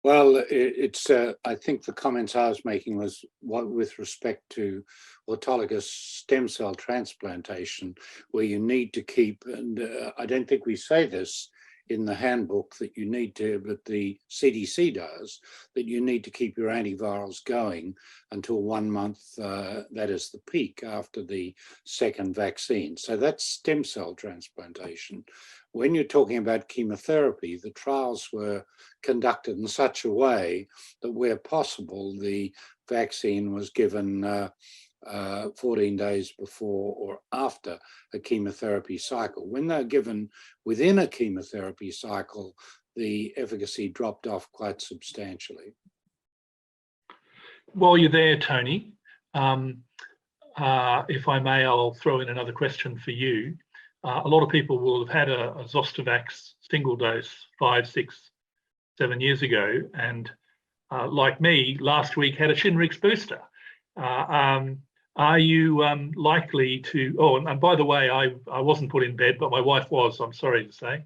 Well, it's. I think the comments I was making was with respect to autologous stem cell transplantation, where you need to keep, and I don't think we say this in the handbook, that you need to, but the CDC does, that you need to keep your antivirals going until 1 month, that is the peak after the second vaccine. So that's stem cell transplantation. When you're talking about chemotherapy, the trials were conducted in such a way that where possible, the vaccine was given 14 days before or after a chemotherapy cycle. When they're given within a chemotherapy cycle, the efficacy dropped off quite substantially. While you're there, Tony, if I may, I'll throw in another question for you. A lot of people will have had a Zostavax single dose 5, 6, 7 years ago, and like me, last week had a Shingrix booster. Are you likely to, oh, and by the way, I wasn't put in bed, but my wife was, I'm sorry to say,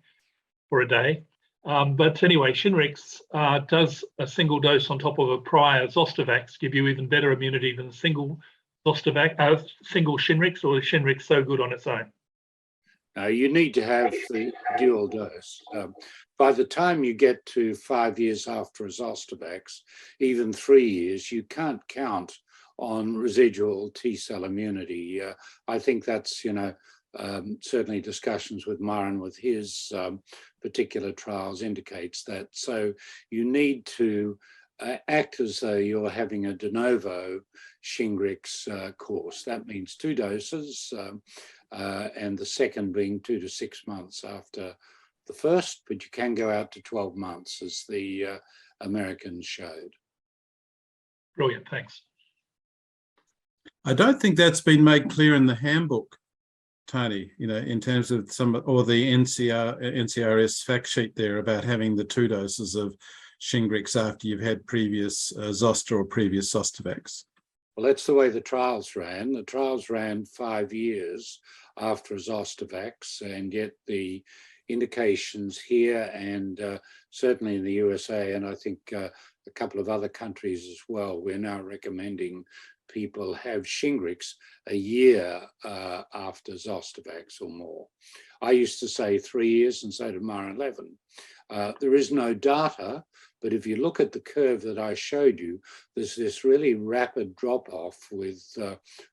for a day. But anyway, Shingrix, does a single dose on top of a prior Zostavax give you even better immunity than a single Zostavax, single Shingrix, or is Shingrix so good on its own? You need to have the dual dose. By the time you get to 5 years after a Zostavax, even 3 years, you can't count on residual T-cell immunity. I think that's, you know, certainly discussions with Myron with his particular trials indicates that. So you need to act as though you're having a de novo Shingrix course. That means 2 doses, and the second being 2 to 6 months after the first, but you can go out to 12 months, as the Americans showed. Brilliant, thanks. I don't think that's been made clear in the handbook, Tony, you know, in terms of or the NCRS fact sheet there about having the 2 doses of Shingrix after you've had previous Zoster or previous Zostavax. Well, that's the way the trials ran. The trials ran 5 years after a Zostavax, and yet the indications here and certainly in the USA, and I think a couple of other countries as well, we're now recommending people have Shingrix a year after Zostavax or more. I used to say 3 years, and so did Myron Levin. There is no data, but if you look at the curve that I showed you, there's this really rapid drop-off with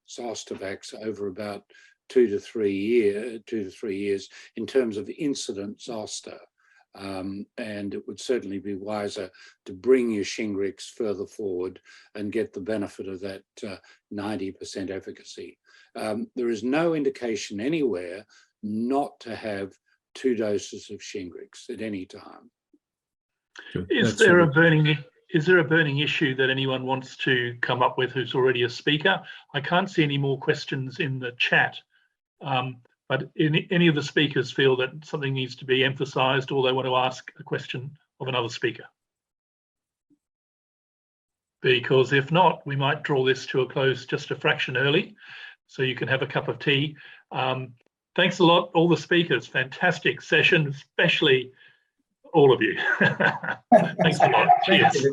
Zostavax over about 2 to 3 years in terms of incident Zoster. And it would certainly be wiser to bring your Shingrix further forward and get the benefit of that 90% efficacy. There is no indication anywhere not to have 2 doses of Shingrix at any time. Is there a burning issue that anyone wants to come up with who's already a speaker? I can't see any more questions in the chat. But any of the speakers feel that something needs to be emphasised, or they want to ask a question of another speaker? Because if not, we might draw this to a close just a fraction early, so you can have a cup of tea. Thanks a lot, all the speakers. Fantastic session, especially all of you. Thanks a lot. Cheers.